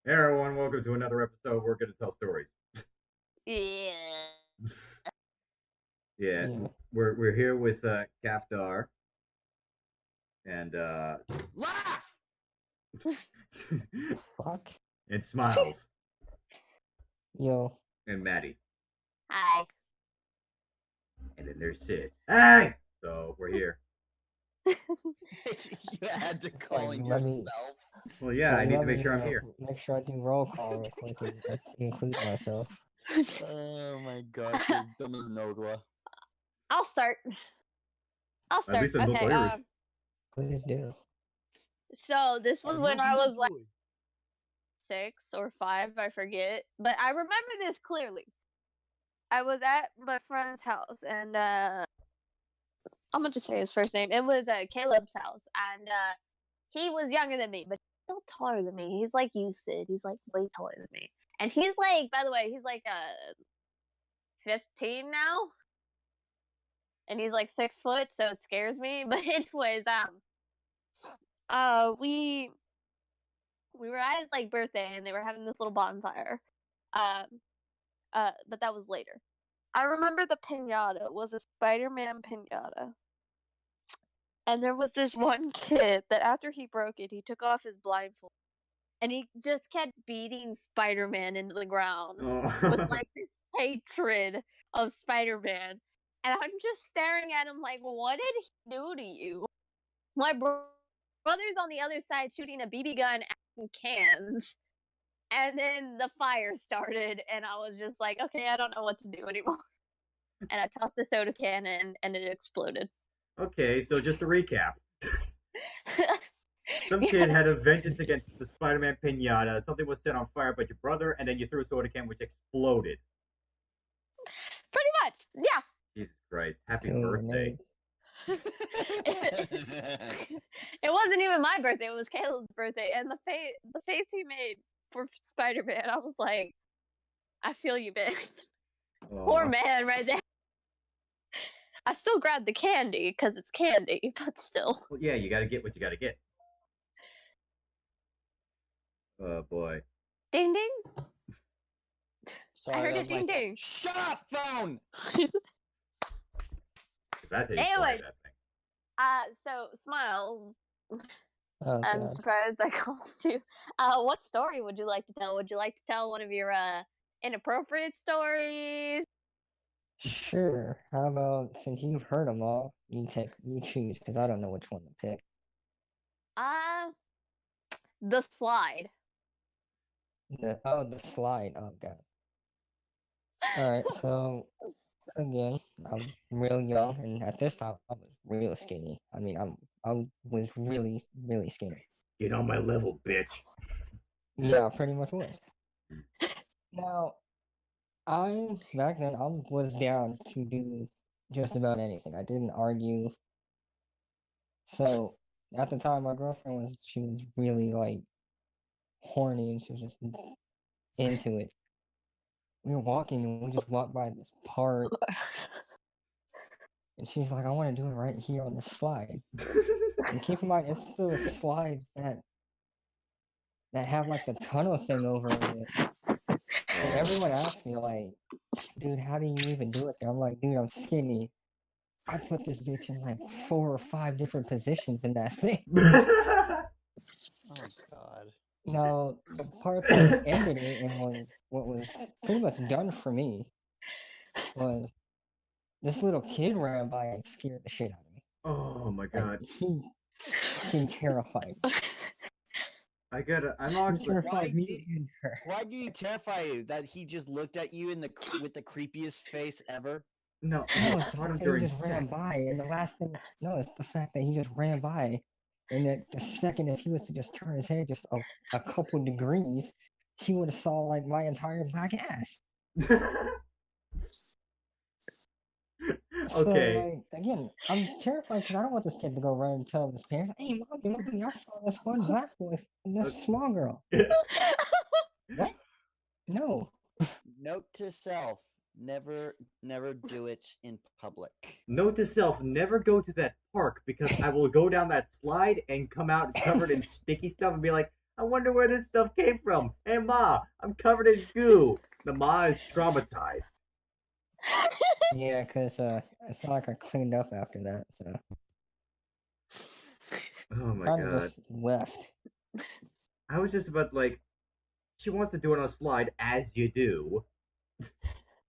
Hey everyone, welcome to another episode. We're going to tell stories. Yeah. Yeah, Yeah. we're here with Kafdar and Laugh! Fuck. and Smiles Yo. and Maddie, Hi. and then there's Sid. Hey, so we're here. You had to call Like, in let me- yourself. Well, yeah, I need to let make me, sure I'm here. Make sure I do roll call real quick and include myself. Oh my gosh, you're as dumb as Nogla. I'll start. I'll At start. least I'm not Okay. Irish. Please do. So this was when I was like 6 or 5, I forget, but I remember this clearly. I was at my friend's house, and I'm gonna just say his first name. It was Caleb's house, and he was younger than me, but still taller than me. He's like you, Sid. He's like way taller than me, and he's like, by the way, he's like 15 now, and he's like 6 foot, so it scares me. But anyways, we were at his like birthday, and they were having this little bonfire. But that was later. I remember the piñata was a Spider-Man piñata. And there was this one kid that after he broke it, he took off his blindfold. And he just kept beating Spider-Man into the ground with like this hatred of Spider-Man. And I'm just staring at him like, what did he do to you? My brother's on the other side shooting a BB gun at cans. And then the fire started, and I was just like, okay, I don't know what to do anymore. And I tossed the soda can in, and it exploded. Okay, so just to recap. Some kid had a vengeance against the Spider-Man pinata. Something was set on fire by your brother, and then you threw a soda can which exploded. Pretty much, yeah. Jesus Christ! Happy Kill birthday! It wasn't even my birthday; it was Caleb's birthday, and the face he made for Spider-Man, I was like, I feel you, man. Poor man, right there. I still grabbed the candy because it's candy, but still. Well, yeah, you gotta get what you gotta get. Oh boy. Ding ding. Sorry, I heard that a was my ding ding. Shut up, phone! That's how you Anyways, play that thing. So Smiles. Oh, I'm God. surprised I called you. What story would you like to tell? Would you like to tell one of your inappropriate stories? Sure. How about, since you've heard them all, you choose, because I don't know which one to pick. The slide. The slide. Oh, God. Alright, so, again, I'm real young, and at this time, I was real skinny. I mean, I was really, really skinny. Get on my level, bitch. Yeah, I pretty much was. Now, back then, I was down to do just about anything. I didn't argue. So, at the time, my girlfriend she was really, like, horny, and she was just into it. We were walking, and we just walked by this park, and she's like, I want to do it right here on the slide. And keep in mind, it's the slides that have, like, the tunnel thing over it. And everyone asks me, like, dude, how do you even do it? And I'm like, dude, I'm skinny. I put this bitch in, like, 4 or 5 different positions in that thing. Oh god. Now, the part that ended it and what was pretty much done for me was this little kid ran by and scared the shit out of me. Oh my Like, god. he fucking terrified me. I'm He honestly. terrified me and her. Why do you terrify you? That he just looked at you with the creepiest face ever? No, No, I it's the caught him fact that during he just ran sex. by, and the last thing, no, it's the fact that he just ran by, and that the second if he was to just turn his head just a couple degrees, he would have saw, like, my entire black ass. So, Okay. like, again, I'm terrified because I don't want this kid to go run and tell his parents, hey, mommy, I saw this one black boy and this small girl. What? No. Note to self: never do it in public. Note to self: never go to that park because I will go down that slide and come out covered in sticky stuff and be like, I wonder where this stuff came from. Hey, Ma, I'm covered in goo. The Ma is traumatized. Yeah, because it's not like I cleaned up after that, so Oh my kind of god. just left. I was just about like, she wants to do it on a slide as you do.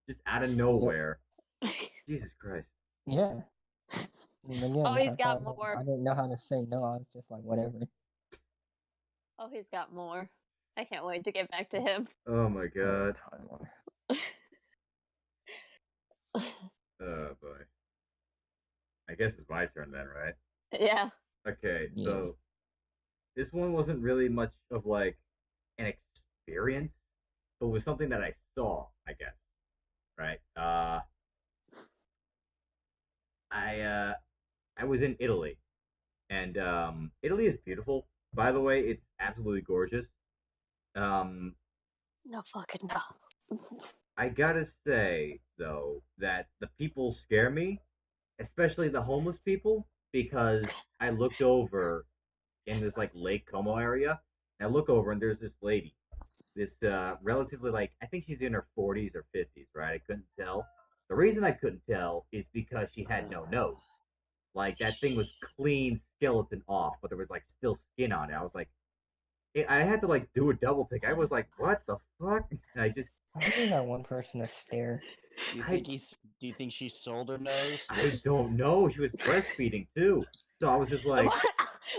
Just out of Yep. nowhere. Jesus Christ. Yeah. And again, Oh, he's I got thought more. I didn't know how to say no. I was just like, whatever. Oh, he's got more. I can't wait to get back to him. Oh my I have a god. ton more. Oh boy. I guess it's my turn then, right? Yeah. Okay, Yeah. so this one wasn't really much of like an experience, but was something that I saw, I guess. Right? I was in Italy, and Italy is beautiful. By the way, it's absolutely gorgeous. Um, No fucking no. I gotta say though that the people scare me, especially the homeless people, because I looked over in this like Lake Como area, and I look over and there's this lady, this relatively like I think she's in her 40s or 50s, right? I couldn't tell. The reason I couldn't tell is because she had no nose. Like that thing was clean skeleton off, but there was like still skin on it. I was like, I had to like do a double take. I was like, what the fuck? And I just, I really that one person to stare. Do you I- think Do you think she sold her nose? I don't know. She was breastfeeding too, so I was just like,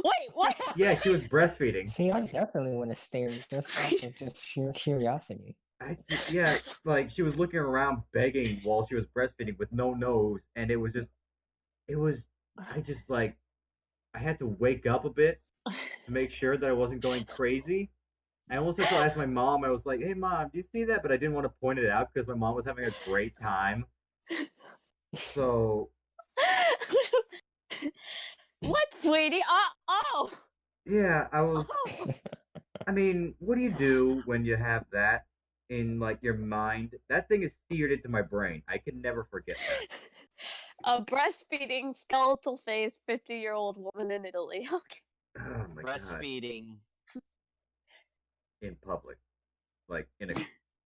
Wait, what? yeah, she was breastfeeding. See, I definitely would have stared just off of just sheer curiosity. Yeah, like she was looking around begging while she was breastfeeding with no nose, and it was just, it was, I just like, I had to wake up a bit to make sure that I wasn't going crazy. I almost had to ask my mom. I was like, "Hey, mom, do you see that?" But I didn't want to point it out because my mom was having a great time. So What, sweetie? Oh. yeah, I was. Oh. I mean, what do you do when you have that in like your mind? That thing is seared into my brain. I can never forget that. A breastfeeding, skeletal faced 50-year-old woman in Italy. Okay. Oh my god! Breastfeeding. In public, like in a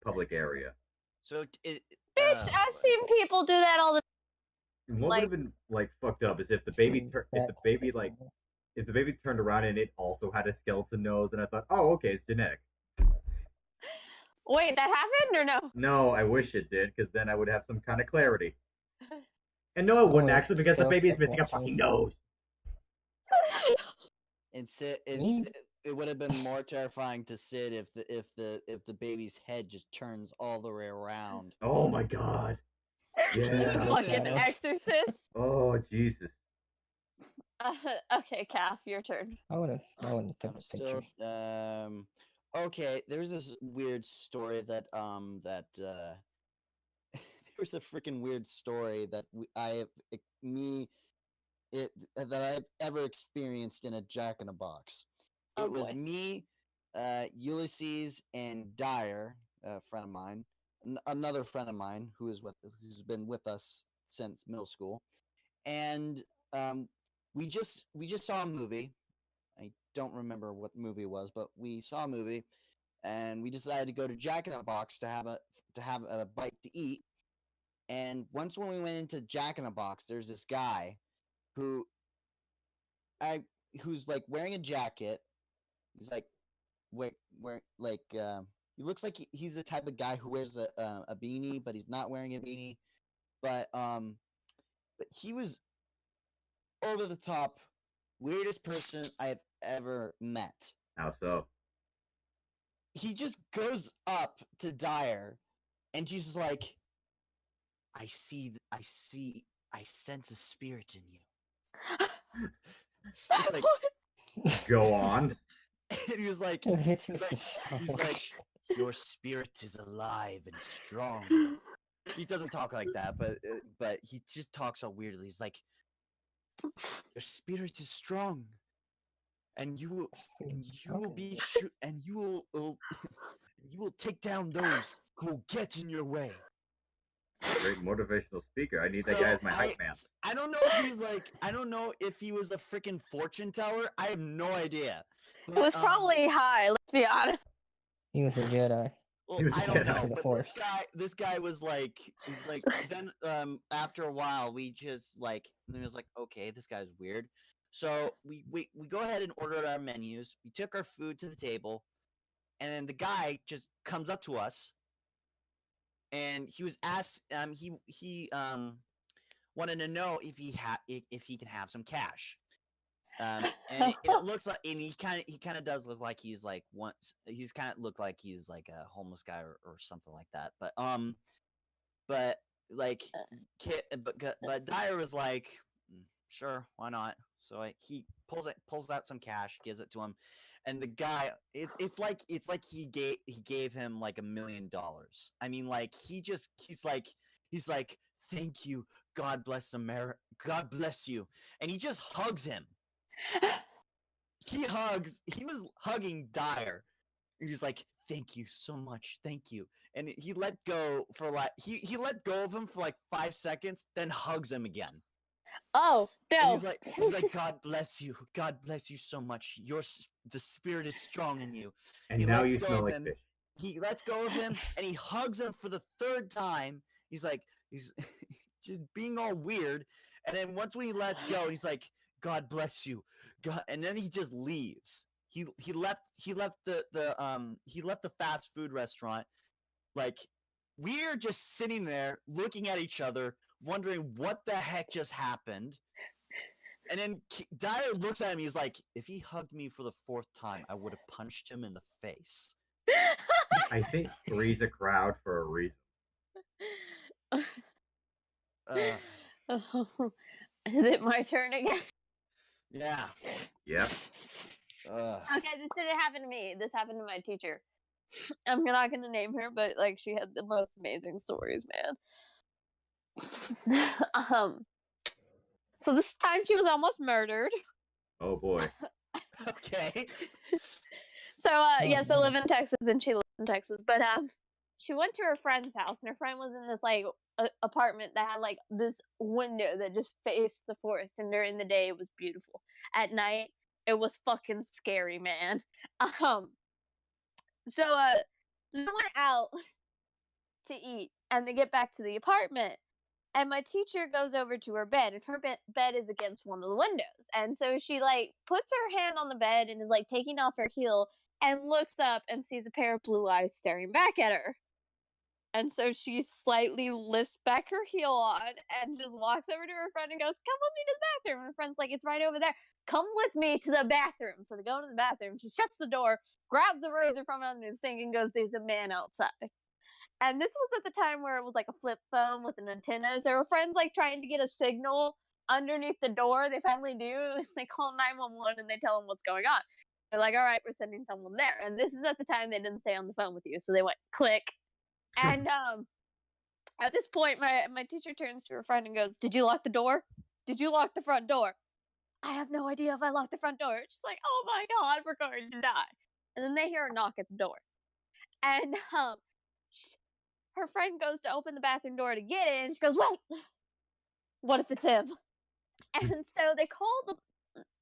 public area. So it. Bitch, I've seen people do that all the And what would Like- have been like fucked up is if the See, baby if the that's baby just like normal. if the baby turned around and it also had a skeleton nose, and I thought, oh, okay, it's genetic. Wait, that happened or no? No, I wish it did, because then I would have some kind of clarity. And no, it wouldn't Oh, actually, because the still baby is kept missing a watching. fucking nose. Me? It would have been more terrifying to sit if the baby's head just turns all the way around. Oh my god. Yeah. Fucking Shadows. exorcist. Oh Jesus. Okay, Calf, your turn. I would have took I'm a still picture. okay. There's this weird story that there was a freaking weird story that that I've ever experienced in a Jack in a Box. Oh, It was boy. me, Ulysses, and Dyer, a friend of mine, another friend of mine who's been with us since middle school, and we just saw a movie. I don't remember what movie it was, but we saw a movie, and we decided to go to Jack in a Box to have a bite to eat. And once when we went into Jack in a Box, there's this guy who I who's like wearing a jacket. He's like wear like he looks like he's the type of guy who wears a beanie, but he's not wearing a beanie. But he was over the top weirdest person I've ever met. How so? He just goes up to Dyer and she's just like, I sense a spirit in you. It's like, Go on. and he was like, It hits he's you like, so he's like, much. your spirit is alive and strong. He doesn't talk like that, but he just talks so weirdly. He's like, your spirit is strong, and you will be and you will take down those who will get in your way. Great motivational speaker. I need that So guy as my hype man. I don't know if he's like I don't know if he was a freaking fortune teller. I have no idea. It was But, probably high, let's be honest. He was a Jedi. well, He was I a don't Jedi. know, To the but Force. this guy was like, he's like. Then after a while, we just like, and it was like, okay, this guy's weird. So we go ahead and ordered our menus. We took our food to the table, and then the guy just comes up to us, and he was asked, he wanted to know if he can have some cash. And it looks like, and he kind of does look like he's like he's kind of look like he's like a homeless guy or something like that. But like, but Dyer was like, sure, why not? So he pulls out some cash, gives it to him, and the guy, it's like he gave him like $1,000,000. I mean, like he's like, thank you, God bless America, God bless you, and he just hugs him. He was hugging Dyer. He's like, thank you so much, thank you. And he let go for like he let go of him for like 5 seconds, then hugs him again. Oh, And no. he's like, God bless you so much. The spirit is strong in you. And He now lets you go smell of like him. fish. He lets go of him, and he hugs him for the third time. He's just being all weird. And then once when he lets go, he's like, God bless you, God. And then he just leaves. He left the fast food restaurant. Like, we're just sitting there looking at each other, wondering what the heck just happened. And then Dyer looks at him. He's like, if he hugged me for the fourth time, I would have punched him in the face. I think three's a crowd for a reason. Uh, Is it my turn again? yeah. Yep. Okay, this didn't happen to me. This happened to my teacher. I'm not gonna name her, but like she had the most amazing stories, man. So this time she was almost murdered. Oh boy. Okay. So Oh, so I no. live in Texas and she lives in Texas, but she went to her friend's house and her friend was in this like apartment that had like this window that just faced the forest, and during the day it was beautiful. At night it was fucking scary, man. Um so they went out to eat and they get back to the apartment, and my teacher goes over to her bed, and her bed is against one of the windows, and so she like puts her hand on the bed and is like taking off her heel and looks up and sees a pair of blue eyes staring back at her. And so she slightly lifts back her heel on and just walks over to her friend and goes, come with me to the bathroom. And her friend's like, it's right over there. Come with me to the bathroom. So they go to the bathroom. She shuts the door, grabs a razor from under the sink, and goes, there's a man outside. And this was at the time where it was like a flip phone with an antenna. So her friend's like trying to get a signal underneath the door. They finally do. They call 911 and they tell them what's going on. They're like, all right, we're sending someone there. And this is at the time they didn't stay on the phone with you. So they went click. And at this point, my teacher turns to her friend and goes, did you lock the door? Did you lock the front door? I have no idea if I locked the front door. She's like, oh my God, we're going to die. And then they hear a knock at the door. And her friend goes to open the bathroom door to get in, and she goes, wait, what if it's him? And so they call the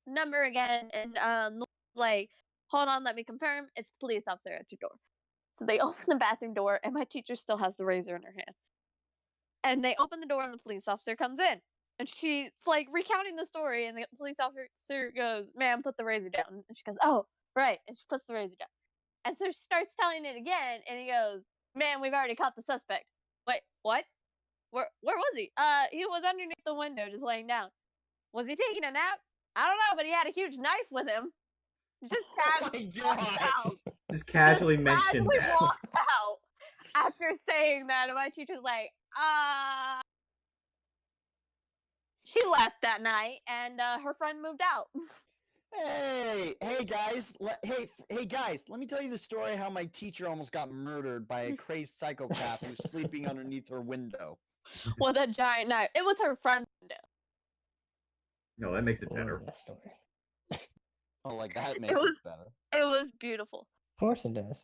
number again, and like, hold on, let me confirm. It's the police officer at your door. So they open the bathroom door, and my teacher still has the razor in her hand. And they open the door, and the police officer comes in. And she's like recounting the story, and the police officer goes, ma'am, put the razor down. And she goes, oh, right. And she puts the razor down. And so she starts telling it again, and he goes, man, we've already caught the suspect. Wait, what? Where was he? He was underneath the window, just laying down. Was he taking a nap? I don't know, but he had a huge knife with him. Just casually walks out. Just casually mentioned Casually that. walks out after saying that, and my teacher's like, She left that night, and her friend moved out. Hey guys, let me tell you the story how my teacher almost got murdered by a crazed psychopath who was sleeping underneath her window. With a giant knife. It was her friend's window. No, that makes it Love better. that story. Oh, like that makes it better. It was beautiful. Of course it does.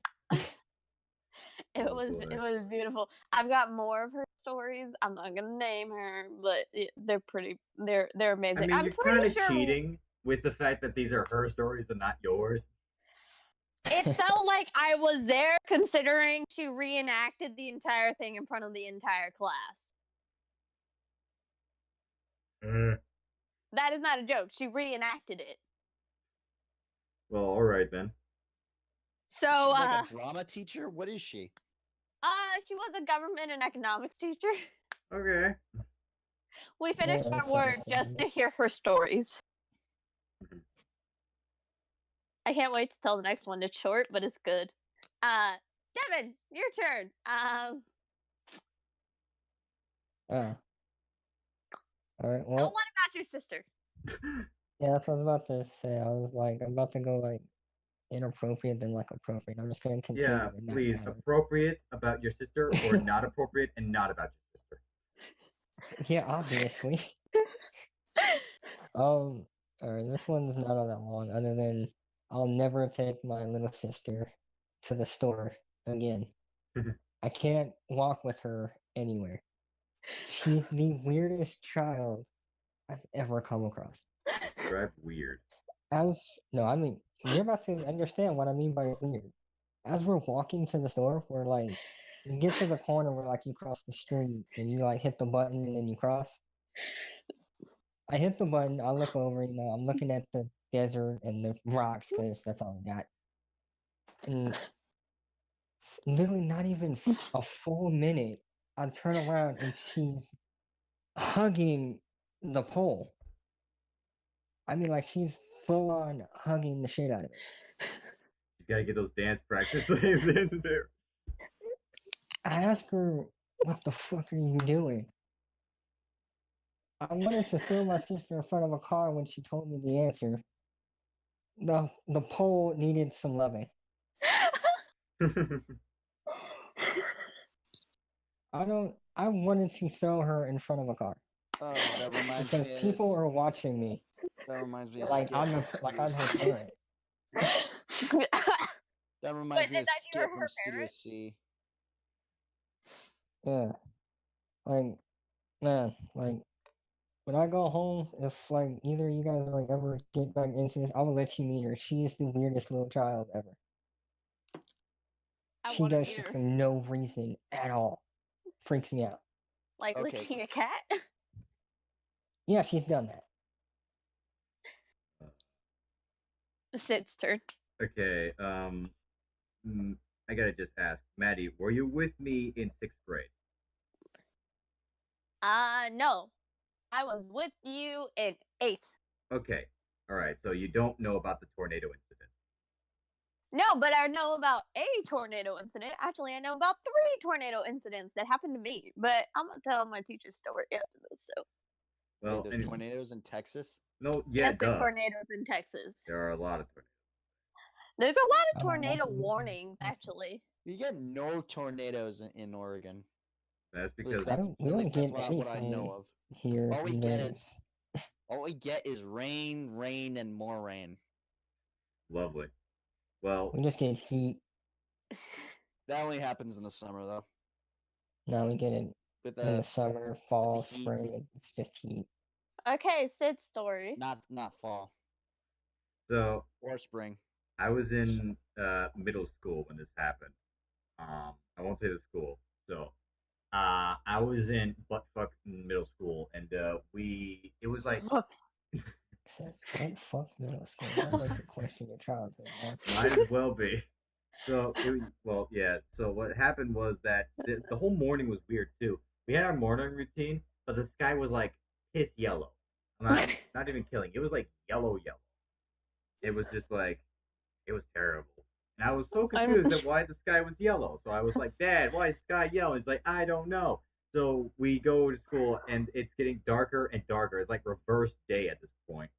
It Oh was boy. it was beautiful. I've got more of her stories. I'm not gonna name her, but they're pretty. They're I amazing. mean, I'm you're kind pretty of sure cheating with the fact that these are her stories and not yours. it felt like I was there, considering she reenacted the entire thing in front of the entire class. Uh, That is not a joke. She reenacted it. well, all right then. So, She's like a drama teacher. What is she? she was a government and economics teacher. Okay. We finished Yeah, our that's work just to understandable. hear her stories. Mhm. I can't wait to tell the next one. It's short, but it's good. Devin, your turn. Oh. Alright, Tell well, one about your sister. yeah, that's what I was about to say. I was like, I'm about to go like inappropriate then like appropriate. I'm just gonna Yeah, continue in that please. pattern. Appropriate about your sister or not appropriate and not about your sister. Yeah, obviously. Alright, this one's not all that long, other than I'll never take my little sister to the store again. I can't walk with her anywhere. She's the weirdest child I've ever come across. Describe weird. No, I mean, you're about to understand what I mean by weird. As we're walking to the store, we're like, you get to the corner where like you cross the street and you like hit the button and then you cross. I hit the button, I look over, I'm looking at the desert and the rocks because that's all I got. And literally not even a full minute, I turn around and she's hugging the pole. I mean, like she's full on hugging the shit out of it. She's got to get those dance practices in there. I asked her, "What the fuck are you doing?" I wanted to throw my sister in front of a car when she told me the answer. The pole needed some loving. I wanted to throw her in front of a car Oh, that reminds because me of people are watching me. that reminds me of Like Skip from I'm Studio her C. parent. That Wait, reminds me did of that you were Skip from her Studio parent? C. Yeah, like man, like when I go home, if like either of you guys like ever get back into this, I will let you meet her. She is the weirdest little child ever. I She want to does meet shit her. for no reason at all. Freaks me out. Like Okay. licking a cat. Yeah, she's done that. Sid's turn. Okay. I gotta just ask, Maddie, were you with me in 6th grade? No. I was with you in 8th. Okay. All right. So you don't know about the tornado incident. No, but I know about a tornado incident. Actually, I know about 3 tornado incidents that happened to me. But I'm gonna tell my teacher's story after this. So Wait, Well, there's and tornadoes in Texas? no, yeah, yes, there's duh. tornadoes in Texas. There are a lot of tornadoes. There's a lot of I'm not tornado liking it. warnings, actually. You get no tornadoes in Oregon. That's At least because that's We at don't least that's get what I know anything of. here. All we get is There's all we get is rain, rain, and more rain. lovely. Well, we just get heat. That only happens in the summer though. Now we get it With in the the summer, fall, heat. spring. It's just heat. Okay, Sid's story. not fall so or spring. I was in middle school when this happened. I won't say the school. So I was in buttfuck middle school, and it was like Except, what fuck middle school? That makes you question your childhood, man. might as well be. So well, yeah. So what happened was that the whole morning was weird too. We had our morning routine, but the sky was like piss yellow. I'm not even kidding. It was like yellow, yellow. It was just like it was terrible. And I was so confused at why the sky was yellow. So I was like, Dad, why is the sky yellow? He's like, I don't know. So we go to school and it's getting darker and darker. It's like reverse day at this point.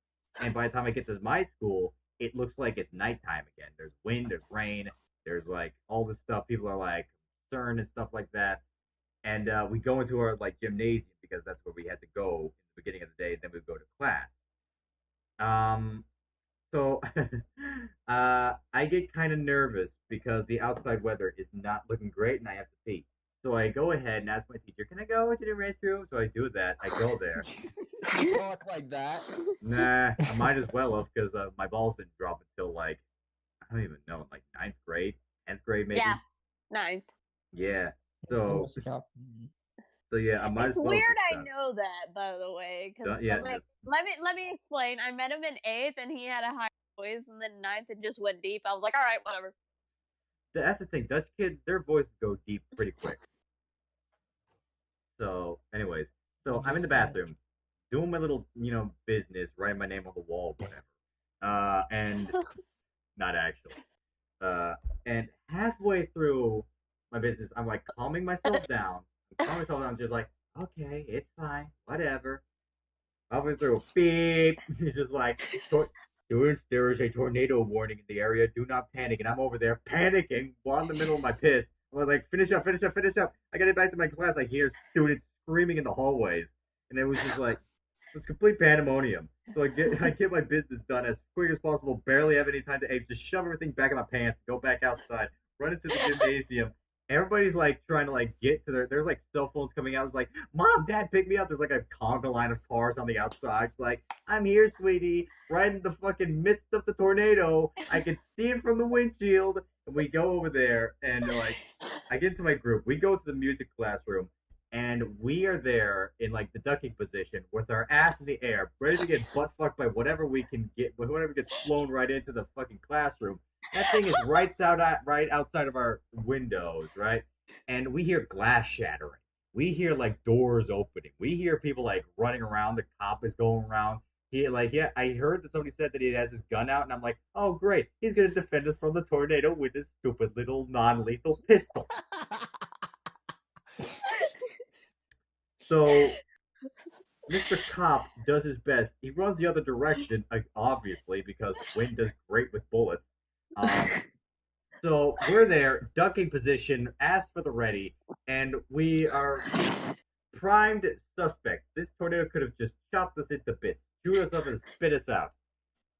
And by the time I get to my school, it looks like it's nighttime again. There's wind, there's rain, there's like all this stuff. People are like concerned and stuff like that. And we go into our like gymnasium because that's where we had to go in the beginning of the day. And then we go to class. Um, So I get kind of nervous because the outside weather is not looking great and I have to pee. So I go ahead and ask my teacher, "Can I go into the restroom?" So I do that. I go there. You talk like that. Nah, I might as well have because my balls didn't drop until like I don't even know, like ninth grade, 10th grade Yeah, maybe. 9th. Yeah. It's So almost dropped. so yeah, I might It's as well have weird just I done it. know that, by the way, because Yeah, like let me explain. I met him in 8th and he had a high voice, and then 9th it just went deep. I was like, all right, whatever. that's the thing. Dutch kids, their voices go deep pretty quick. So, anyways, so I'm in the bathroom doing my little, business, writing my name on the wall, whatever. And not actually. Uh, and halfway through my business, I'm like calming myself down. I'm calming myself down, just like, okay, it's fine, whatever. Halfway through, beep. He's just like, there is a tornado warning in the area. Do not panic. And I'm over there panicking while in the middle of my piss. I'm like, finish up, finish up, finish up. I got it back to my class. I hear students screaming in the hallways, and it was just like, it was complete pandemonium. So I get my business done as quick as possible. Barely have any time to just shove everything back in my pants, go back outside, run into the gymnasium. Everybody's like trying to like get to there's like cell phones coming out. It's like, "Mom, Dad, pick me up." There's like a conga line of cars on the outside. It's like, "I'm here, sweetie," right in the fucking midst of the tornado. I can see it from the windshield. And we go over there, and like, I get into my group. We go to the music classroom, and we are there in like the ducking position with our ass in the air, ready to get butt fucked by whatever we can get, whatever gets flown right into the fucking classroom. That thing is right outside of our windows, right? And we hear glass shattering. We hear like doors opening. We hear people like running around. The cop is going around. Yeah, I heard that somebody said that he has his gun out, and I'm like, oh great, he's gonna defend us from the tornado with his stupid little non-lethal pistol. So Mr. Cop does his best. He runs the other direction, obviously, because wind does great with bullets. Um, so we're there, ducking position, asked for the ready, and we are primed suspects. This tornado could have just chopped us into bits, chewed us up, and spit us out.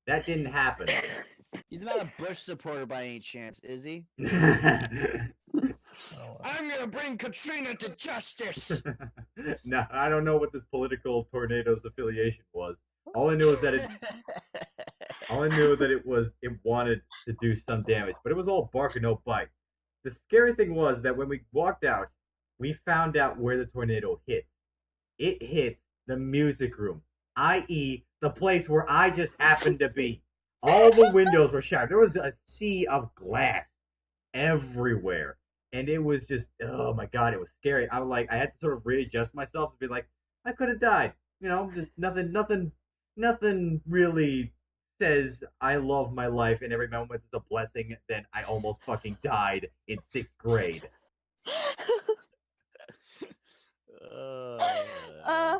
That didn't happen. He's not a Bush supporter by any chance, is he? Oh, I'm gonna bring Katrina to justice. No, I don't know what this political tornado's affiliation was. All I knew is that it wanted to do some damage, but it was all bark and no bite. The scary thing was that when we walked out, we found out where the tornado hit. It hit the music room, i.e., the place where I just happened to be. All the windows were shattered. There was a sea of glass everywhere. And it was just, oh my god, it was scary. I had to sort of readjust myself and be like, I could have died. Just nothing really says I love my life and every moment is a blessing. Then I almost fucking died in 6th grade. Uh,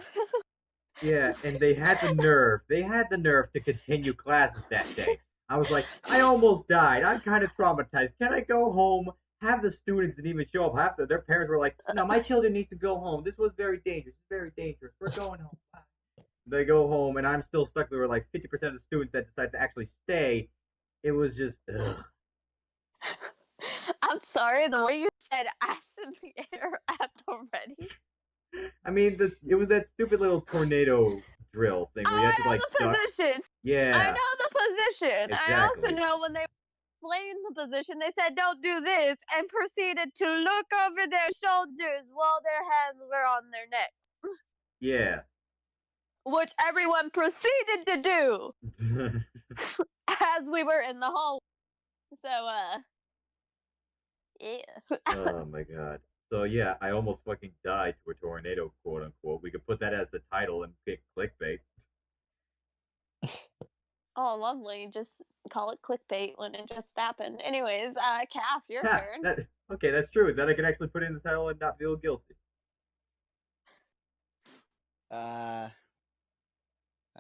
Yeah, and they had the nerve. They had the nerve to continue classes that day. I was like, I almost died. I'm kind of traumatized. Can I go home? Half the students didn't even show up. Their parents were like, "No, my children needs to go home. This was very dangerous. Very dangerous. We're going home." They go home, and I'm still stuck. There were like 50% of the students that decided to actually stay. It was just, ugh. I'm sorry, the way you said ass in the air at the ready. I mean, it was that stupid little tornado drill thing Oh, where you I had to know like the duck. position. Yeah, I know the position. I also exactly. know when they explained the position, they said, don't do this, and proceeded to look over their shoulders while their hands were on their neck, Yeah. which everyone proceeded to do as we were in the hall. So, yeah. Oh my god. So yeah, I almost fucking died to a tornado, quote unquote. We could put that as the title and pick clickbait. Oh, lovely. Just call it clickbait when it just happened. Anyways, Calf, your Ha, turn. okay, that's true. Then I can actually put in the title and not feel guilty. I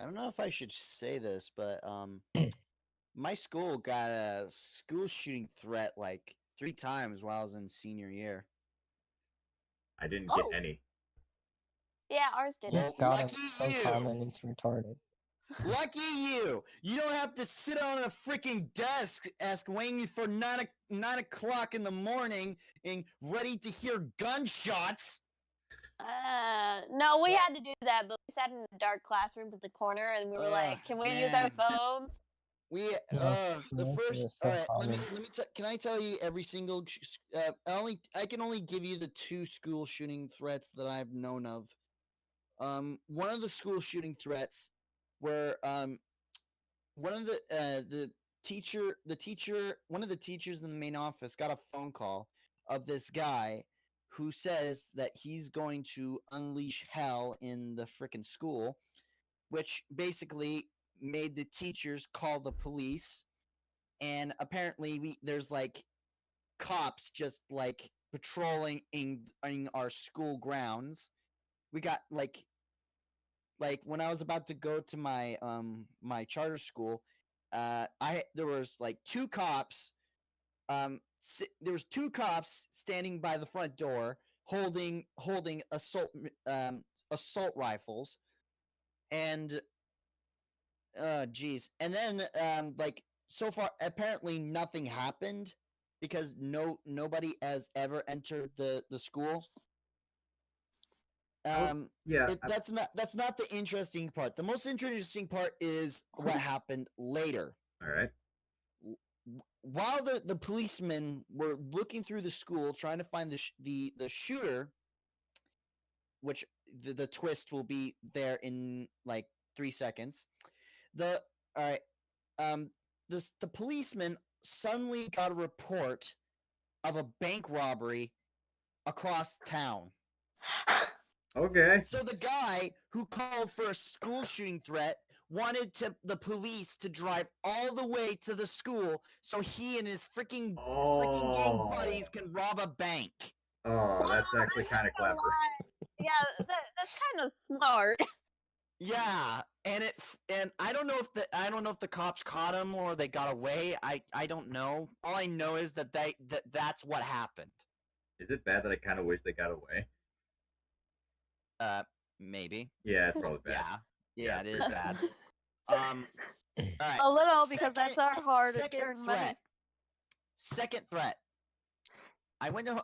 don't know if I should say this, but my school got a school shooting threat like 3 times while I was in senior year. I didn't get Oh. any. Yeah, ours didn't. just got it lucky so you. common it's retarded. Lucky you! You don't have to sit on a freaking desk waiting for 9 o'clock in the morning and ready to hear gunshots. No, we had to do that, but we sat in a dark classroom at the corner, and we were like, "Can we use our Man. phones?" We Yeah, the it first. was All so right, common. can I tell you every single I can only give you the 2 school shooting threats that I've known of. One of the school shooting threats were one of one of the teachers in the main office got a phone call of this guy who says that he's going to unleash hell in the freaking school, which basically made the teachers call the police. And apparently there's like cops just like patrolling in our school grounds. We got like when I was about to go to my charter school, there was like 2 cops. There was 2 cops standing by the front door holding assault rifles. And geez. And then like so far apparently nothing happened because nobody has ever entered the school. Yeah. That's not the interesting part. The most interesting part is what happened later. All right. While the policemen were looking through the school trying to find the shooter, which the twist will be there in like 3 seconds. All right, the policeman suddenly got a report of a bank robbery across town. Okay. So the guy who called for a school shooting threat wanted the police to drive all the way to the school so he and his freaking gang buddies can rob a bank. Oh, that's actually kind of clever. Yeah, that's kind of smart. Yeah, and I don't know if the cops caught him or they got away. I don't know. All I know is that's what happened. Is it bad that I kind of wish they got away? Maybe. Yeah, it's probably bad. Yeah, it is bad. All right. A little, because that's our hard-earned money. Threat. Second threat. I went to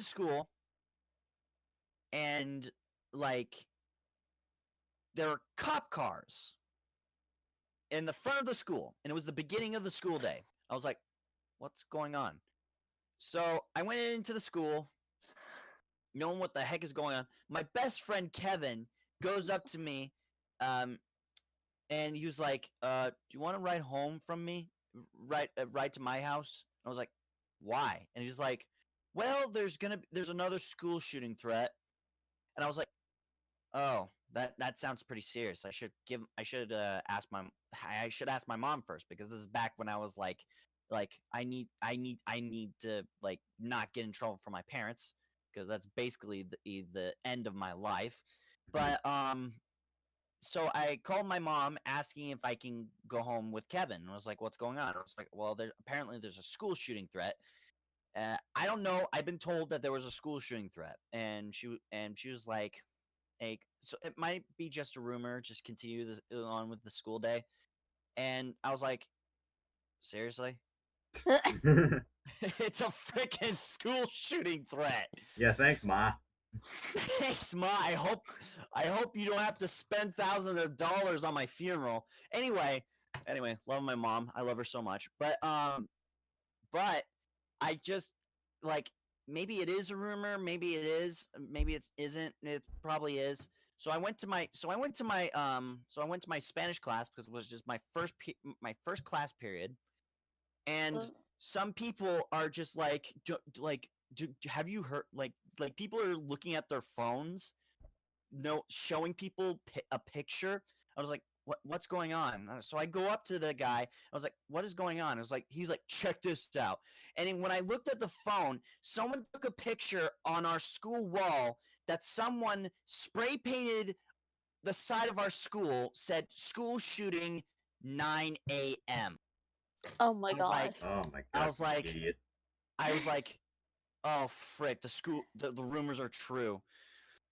school, and like there were cop cars in the front of the school, and it was the beginning of the school day. I was like, what's going on? So I went into the school, knowing what the heck is going on. My best friend Kevin goes up to me, and he was like, "Do you want to ride home from me? Ride to my house?" I was like, "Why?" And he's like, "Well, there's another school shooting threat." And I was like, "Oh, that sounds pretty serious. I should ask my mom first, because this is back when I was like I need to like not get in trouble for my parents, because that's basically the end of my life." But so I called my mom asking if I can go home with Kevin. And I was like, "What's going on?" I was like, "Well, apparently there's a school shooting threat." I don't know. I've been told that there was a school shooting threat, and she was like, "Hey, so it might be just a rumor. Just continue on with the school day." And I was like, "Seriously?" It's a freaking school shooting threat. Yeah, thanks, Ma. Thanks, Ma. I hope you don't have to spend thousands of dollars on my funeral. Anyway, love my mom. I love her so much. But I just like, maybe it is a rumor, maybe it is, maybe it isn't. It probably is. So I went to my Spanish class, because it was just my first class period. And some people are just like, have you heard, like people are looking at their phones, showing people a picture. I was like, what's going on? So I go up to the guy. I was like, what is going on? I was like, he's like, check this out. And when I looked at the phone, someone took a picture on our school wall that someone spray painted the side of our school, said school shooting 9 a.m. Oh my I was like, gosh. Oh my I god, was like, idiot. oh frick, the rumors are true.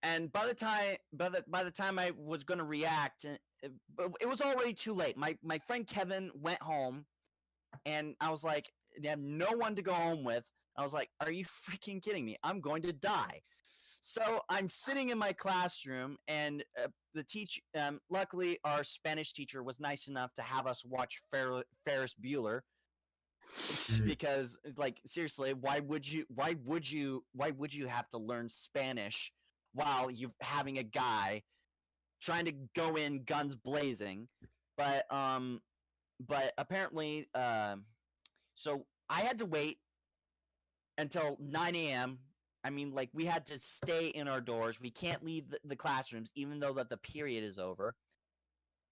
And by the time I was gonna react, it was already too late. My friend Kevin went home, and I was like, they have no one to go home with. I was like, are you freaking kidding me? I'm going to die. So I'm sitting in my classroom, and the teacher, luckily, our Spanish teacher was nice enough to have us watch Ferris Bueller. Because, like, seriously, why would you have to learn Spanish while you having a guy trying to go in guns blazing? But apparently, so I had to wait until 9 a.m. I mean, like, we had to stay in our doors. We can't leave the classrooms, even though that the period is over.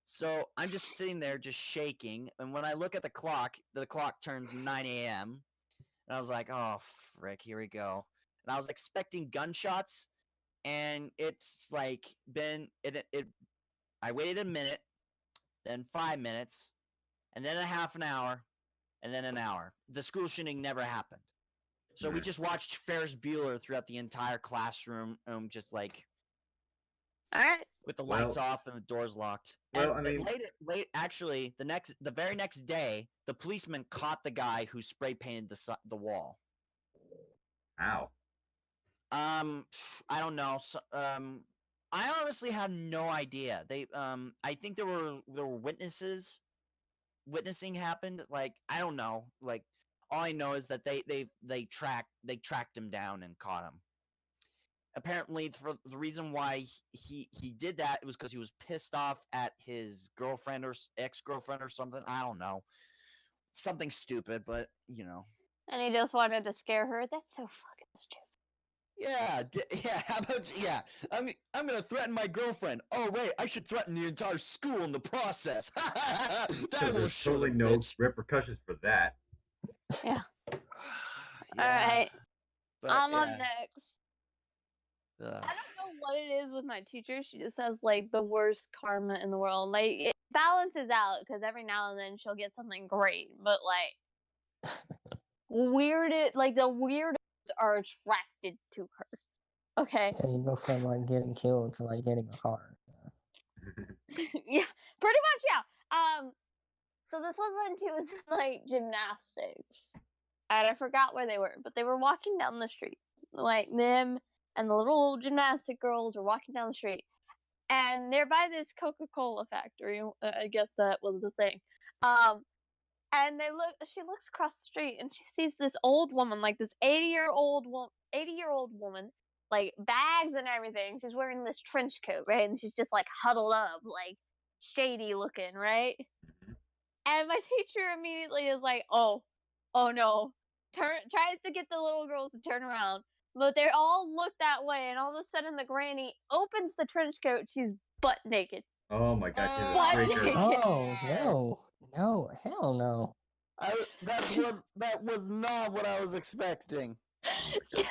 So I'm just sitting there, just shaking. And when I look at the clock turns 9 a.m. And I was like, oh, frick, here we go. And I was expecting gunshots, and it's like I waited a minute, then 5 minutes, and then a half an hour, and then an hour. The school shooting never happened. So we just watched Ferris Bueller throughout the entire classroom, just like All right. with the lights off and the doors locked. Well, And I mean, actually, the very next day, the policeman caught the guy who spray painted the wall. ow. I don't know. So, I honestly have no idea. I think there were witnesses. Witnessing happened. Like, I don't know. Like, all I know is that they tracked him down and caught him. Apparently, for the reason why he did that, it was because he was pissed off at his girlfriend or ex-girlfriend or something. I don't know. Something stupid, but you know. And he just wanted to scare her. That's so fucking stupid. Yeah, yeah. How about I'm gonna threaten my girlfriend. Oh wait, I should threaten the entire school in the process. That will There's show totally the no bitch. repercussions for that. Yeah. Yeah, All right. but I'm up yeah. next. Ugh. I don't know what it is with my teacher. She just has like the worst karma in the world. Like it balances out because every now and then she'll get something great, but like the weirdest are attracted to her. Okay. Yeah, you go from like getting killed to like getting a car. Yeah, pretty much. Yeah. So this was when she was in like gymnastics, and I forgot where they were, but they were walking down the street, like them and the little gymnastic girls were walking down the street, and they're by this Coca-Cola factory. I guess that was the thing. And she looks across the street and she sees this old woman, like this 80-year-old woman, like bags and everything. She's wearing this trench coat, right? And she's just like huddled up, like shady looking, right? And my teacher immediately is like, oh no. Tries to get the little girls to turn around. But they all look that way, and all of a sudden the granny opens the trench coat. She's butt naked. Oh my god, she's a Butt freaker. naked. Oh no, hell no. That was not what I was expecting. Just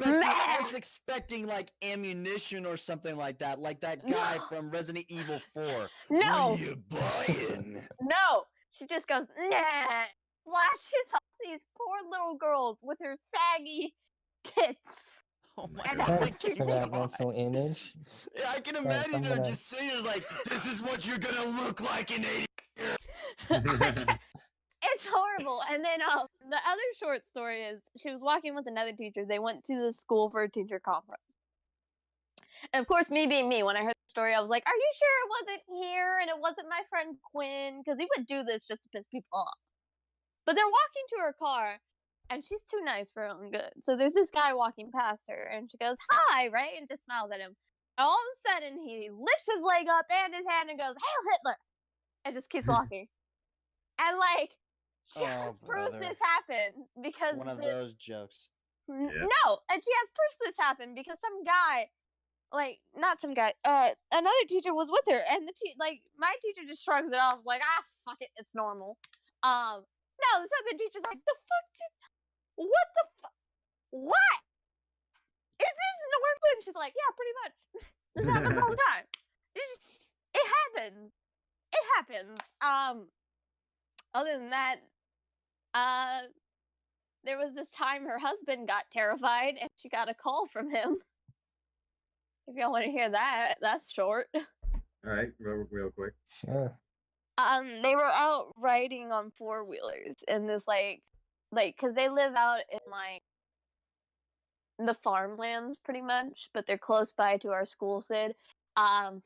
I was expecting like ammunition or something like that guy from Resident Evil 4. No. What are you buying? No. She just goes, nah. Flashes off these poor little girls with her saggy tits. Oh my And Thanks freaking for that God. mental image. Yeah, I can Thanks, imagine I'm her gonna- just sitting there like, this is what you're gonna look like in 80 years. It's horrible. And then the other short story is she was walking with another teacher. They went to the school for a teacher conference. And of course, me being me, when I heard the story, I was like, are you sure it wasn't here and it wasn't my friend Quinn? Because he would do this just to piss people off. But they're walking to her car, and she's too nice for her own good. So there's this guy walking past her, and she goes, hi, right? And just smiles at him. And all of a sudden, he lifts his leg up and his hand and goes, Hail Hitler! And just keeps walking. And, like, she has proof brother. this happened because It's one of those jokes. Yeah. No, and she has proof this happened because some guy, like, not some guy, another teacher was with her, and my teacher just shrugs it off, like, fuck it, it's normal. No, this other teacher's like, the fuck, what the fuck, what? Is this normal? And she's like, yeah, pretty much. This happens all the time. It happens. It happens. Other than that, there was this time her husband got terrified and she got a call from him. If y'all want to hear that, that's short. All right, real quick. Sure. They were out riding on 4-wheelers in this cause they live out in like the farmlands pretty much, but they're close by to our school, Sid. And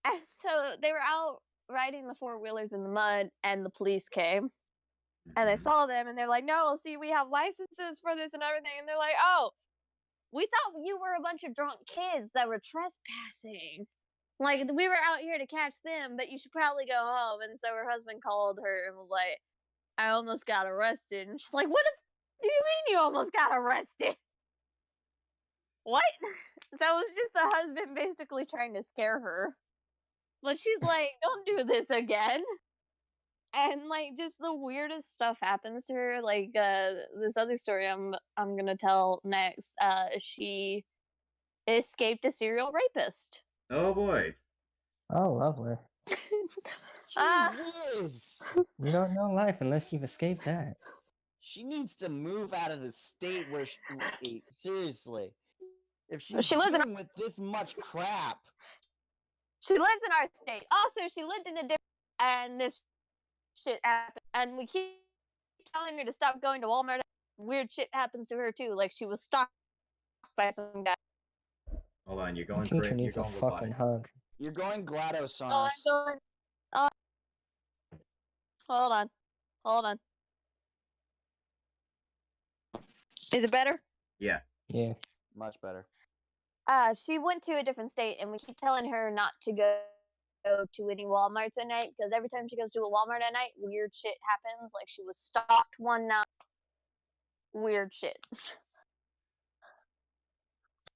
so they were out riding the 4-wheelers in the mud, and the police came. And they saw them, and they're like, "No, see, we have licenses for this and everything." And they're like, "Oh, we thought you were a bunch of drunk kids that were trespassing. Like, we were out here to catch them, but you should probably go home." And so her husband called her and was like, "I almost got arrested." And she's like, "What do you mean you almost got arrested? What?" So it was just the husband basically trying to scare her. But she's like, "Don't do this again." And like just the weirdest stuff happens to her. Like this other story I'm gonna tell next. She escaped a serial rapist. Oh boy. Oh, lovely. Ah, Gee whiz. You don't know life unless you've escaped that. She needs to move out of the state where seriously. If she's She lives in dealing with this much crap. she lives in our state. Also, she lived in a different and this shit happened. And we keep telling her to stop going to Walmart. Weird shit happens to her too. Like she was stalked by some guy. Hold on, you're The going teacher great. You're needs a going fucking robotic. hug. You're going GLaDOS on Oh, us. I'm going. Oh, hold on. Hold on. Is it better? Yeah. Yeah. Much better. She went to a different state, and we keep telling her not to go to any Walmarts at night because every time she goes to a Walmart at night, weird shit happens. Like she was stalked one night. Weird shit.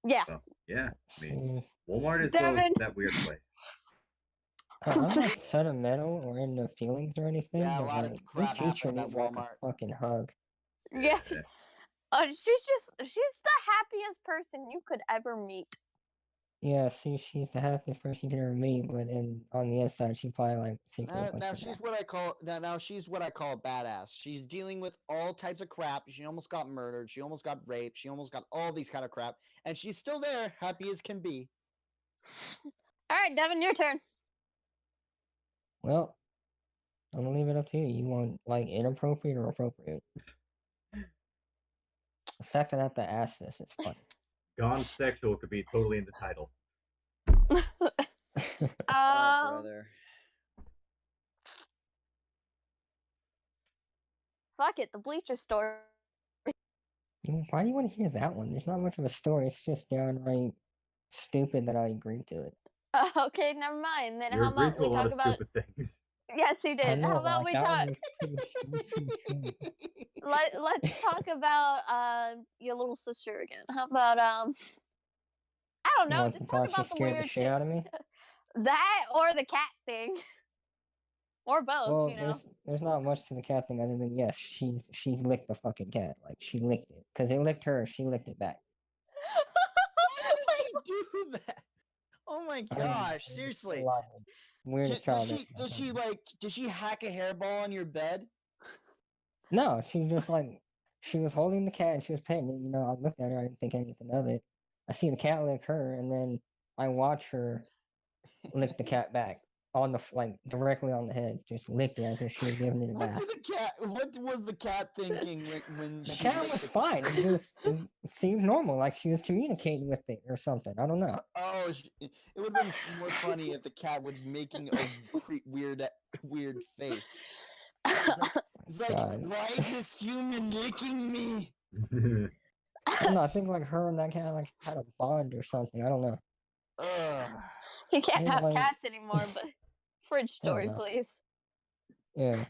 Yeah. So, yeah. I mean, See, Walmart is Devin. that weird place. I'm not sentimental or into feelings or anything, Yeah, a but lot like, of the crap teacher happens at needs like a Walmart. fucking hug. Yeah. She's the happiest person you could ever meet. Yeah, see, she's the happiest person you can ever meet, but on the inside, she probably like secretly wants Now to she's die. what I call now she's what I call a badass. She's dealing with all types of crap. She almost got murdered. She almost got raped. She almost got all these kind of crap, and she's still there, happy as can be. All right, Devin, your turn. Well, I'm gonna leave it up to you. You want like inappropriate or appropriate? The fact that I have to ask this is funny. Gone sexual could be totally in the title. Oh, brother. Fuck it, the Bleacher story. Why do you want to hear that one? There's not much of a story. It's just downright stupid that I agreed to it. Okay, never mind. Then You how agreed about to a we lot talk of about? stupid things. Yes, he I did. know, How but about like we that talk? one was pretty Let's talk about your little sister again. How about I don't You know, want to just talk talk? She about the scared the weird shit shit. out of me. That or the cat thing. Or both, Well, you know. there's not much to the cat thing other than yes, she's licked the fucking cat. Like she licked it because it licked her. She licked it back. Why would she do that? Oh my I don't know, gosh, it was seriously. a lot of weirdest child. Does she hack a hairball on your bed? No, she was holding the cat and she was petting it. You know, I looked at her. I didn't think anything of it. I see the cat lick her, and then I watch her lick the cat back on the like directly on the head. Just licked it as if she was giving it a bath. What was the cat thinking when The she cat licked was the fine. It seemed normal, like she was communicating with it or something. I don't know. Oh, it would have been more funny if the cat was making a weird face. It's like, God. why is this human licking me? I don't know. I think like her and that cat like had a bond or something. I don't know. Ugh. You can't Then, have like, cats anymore, but fridge I don't story, know. please. Yeah.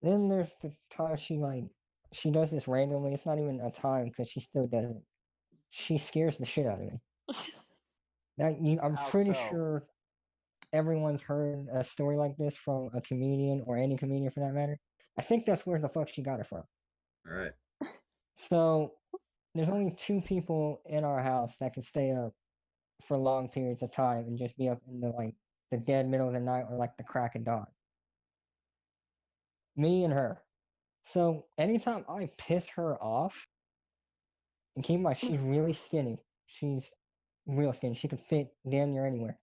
Then there's the time she does this randomly. It's not even a time because she still does it. She scares the shit out of me. I'm How pretty so? sure everyone's heard a story like this from a comedian or any comedian for that matter. I think that's where the fuck she got it from. All right. So there's only 2 people in our house that can stay up for long periods of time and just be up in the dead middle of the night or like the crack of dawn. Me and her. So anytime I piss her off, and keep in mind she's really skinny. She's real skinny. She could fit damn near anywhere.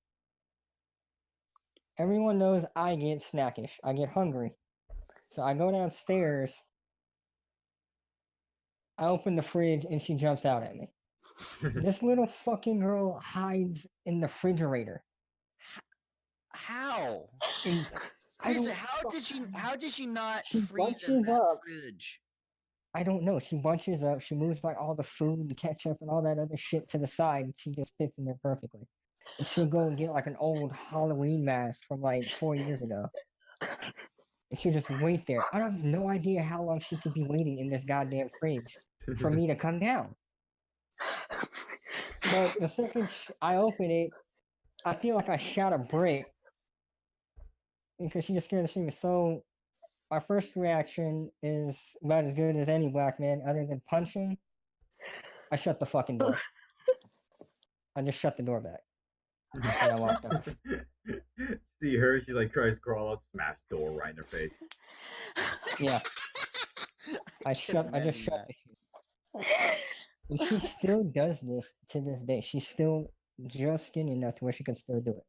Everyone knows I get snackish. I get hungry. So I go downstairs. I open the fridge and she jumps out at me. This little fucking girl hides in the refrigerator. How? And Seriously, how did she not She freeze in bunches that up. fridge? I don't know. She bunches up. She moves like all the food and ketchup and all that other shit to the side. And she just fits in there perfectly. And she'll go and get like an old Halloween mask from like 4 years ago. And she'll just wait there. I have no idea how long she could be waiting in this goddamn fridge for me to come down. But the second I open it, I feel like I shot a brick because she just scared the shit out of me. So my first reaction is about as good as any black man, other than punching. I shut the fucking door. I just shut the door back. And I walked off. See her, she's like tries to crawl out, smash door right in her face. Yeah. I just shut the shit. And she still does this to this day. She's still just skinny enough to where she can still do it.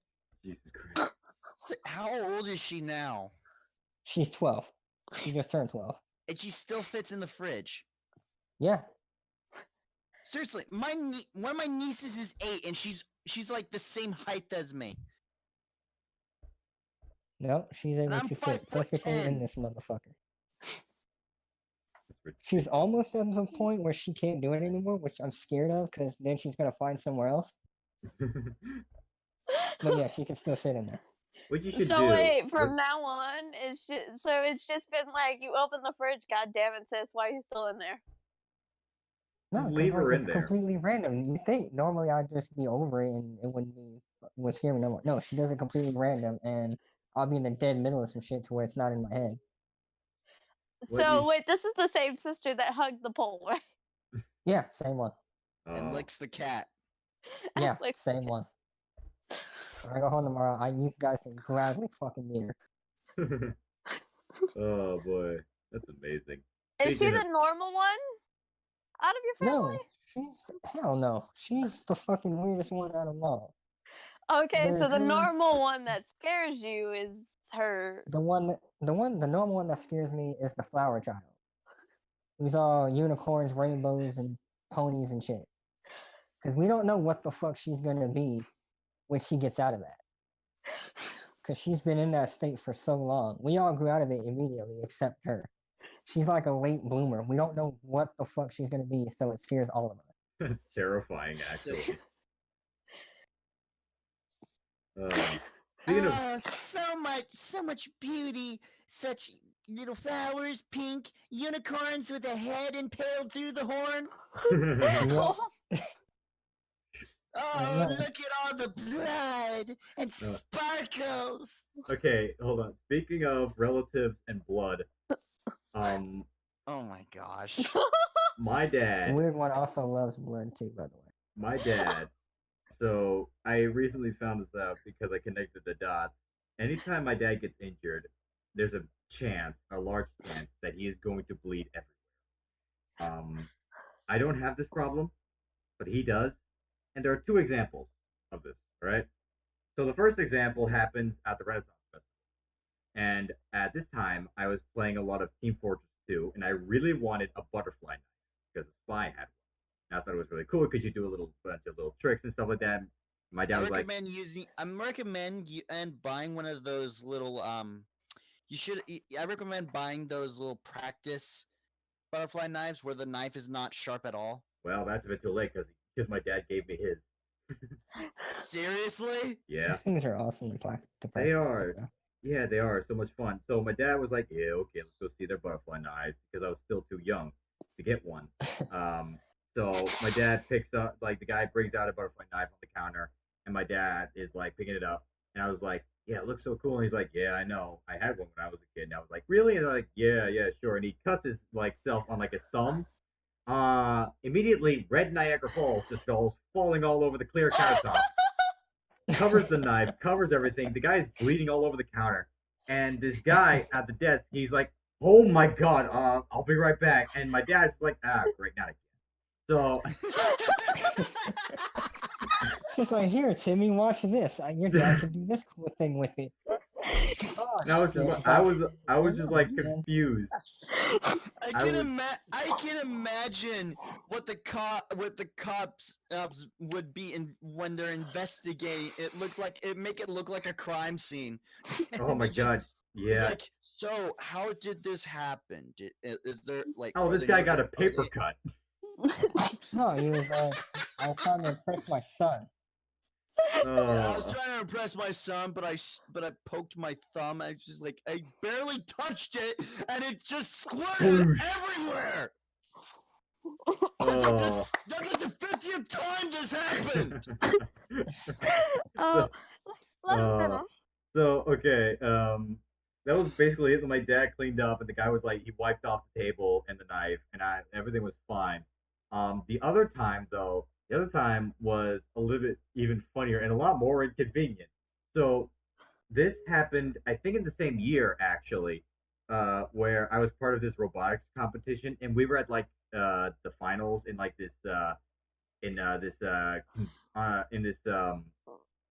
Jesus Christ. So how old is she now? She's 12. She just turned 12. And she still fits in the fridge. Yeah. Seriously, one of my nieces is 8, and she's like the same height as me. No, she's able I'm to 5 fit foot perfectly 10. in this motherfucker. She's almost at the point where she can't do it anymore, which I'm scared of, because then she's gonna find somewhere else. But yeah, she can still fit in there. What you should So do? wait, from now on, it's just been like you open the fridge. God damn it, sis, why are you still in there? No, Just because leave like, her in it's there. completely random. You think normally I'd just be over it and it would scare me no more. No, she does it completely random, and I'll be in the dead middle of some shit to where it's not in my head. So wait, this is the same sister that hugged the pole, right? Yeah, same one. And licks the cat. Yeah, Like, same one. When I go home tomorrow, you guys can gladly fucking meet her. Oh boy, that's amazing. is she Speaking the of- normal one out of your family? No, hell no. She's the fucking weirdest one out of them all. Okay, so There's the her- normal one that scares you is her. The normal one that scares me is the flower child. Who's all unicorns, rainbows, and ponies and shit. Because we don't know what the fuck she's gonna be when she gets out of that. Because she's been in that state for so long. We all grew out of it immediately, except her. She's like a late bloomer. We don't know what the fuck she's gonna be, so it scares all of us. That's terrifying, actually. Speaking of, So much beauty, such little flowers, pink unicorns with a head impaled through the horn. Yeah. Oh, look at all the blood and sparkles. okay, hold on. Speaking of relatives and blood, Oh my gosh. my The dad, weird one also loves blood too, by the way. my dad. So I recently found this out because I connected the dots. Anytime my dad gets injured, there's a large chance that he is going to bleed everywhere. I don't have this problem, but he does. And there are 2 examples of this, right? So the first example happens at the Renaissance Festival. And at this time, I was playing a lot of Team Fortress 2, and I really wanted a butterfly knife because a spy had one. And I thought it was really cool because you do a bunch of little tricks and stuff like that. My dad was like, I recommend buying one of those little I recommend buying those little practice butterfly knives where the knife is not sharp at all. well, that's a bit too late because my dad gave me his. Seriously? Yeah. These things are awesome to practice. They are. Yeah, they are so much fun. So my dad was like, "Yeah, okay, let's go see their butterfly knives," because I was still too young to get one. So my dad picks up, like, the guy brings out a butterfly knife on the counter, and my dad is like picking it up, and I was like, "Yeah, it looks so cool." And he's like, "Yeah, I know. I had one when I was a kid." And I was like, "Really?" And I'm like, "Yeah, sure." And he cuts his self on his thumb. Immediately, red Niagara Falls just goes falling all over the clear countertop. Covers the knife, covers everything. The guy's bleeding all over the counter. And this guy at the desk, he's like, oh my god, I'll be right back. And my dad's like, ah, great, not again. So It's like, here, Timmy, watch this. Your dad can do this cool thing with it. Oh, and I was just shit. like, But, I was oh, just no, like man. confused. I was I can imagine what the cops would be in when they're investigating. Make it look like a crime scene. oh And my they just god, it's yeah. like, so how did this happen? Is there like Oh, are this there guy no got a are paper cut. No, he was I was trying to impress my son. Yeah, I was Oh, trying to impress my son, but I poked my thumb. I just like I barely touched it, and it just squirted Whoosh. everywhere. Oh. That's like the 50th time this happened. Oh, So, let him finish. so okay, that was basically it. My dad cleaned up, and the guy was like, he wiped off the table and the knife, and everything was fine. The other time was a little bit even funnier and a lot more inconvenient. So this happened, I think, in the same year actually, where I was part of this robotics competition, and we were at like the finals in like this in this Is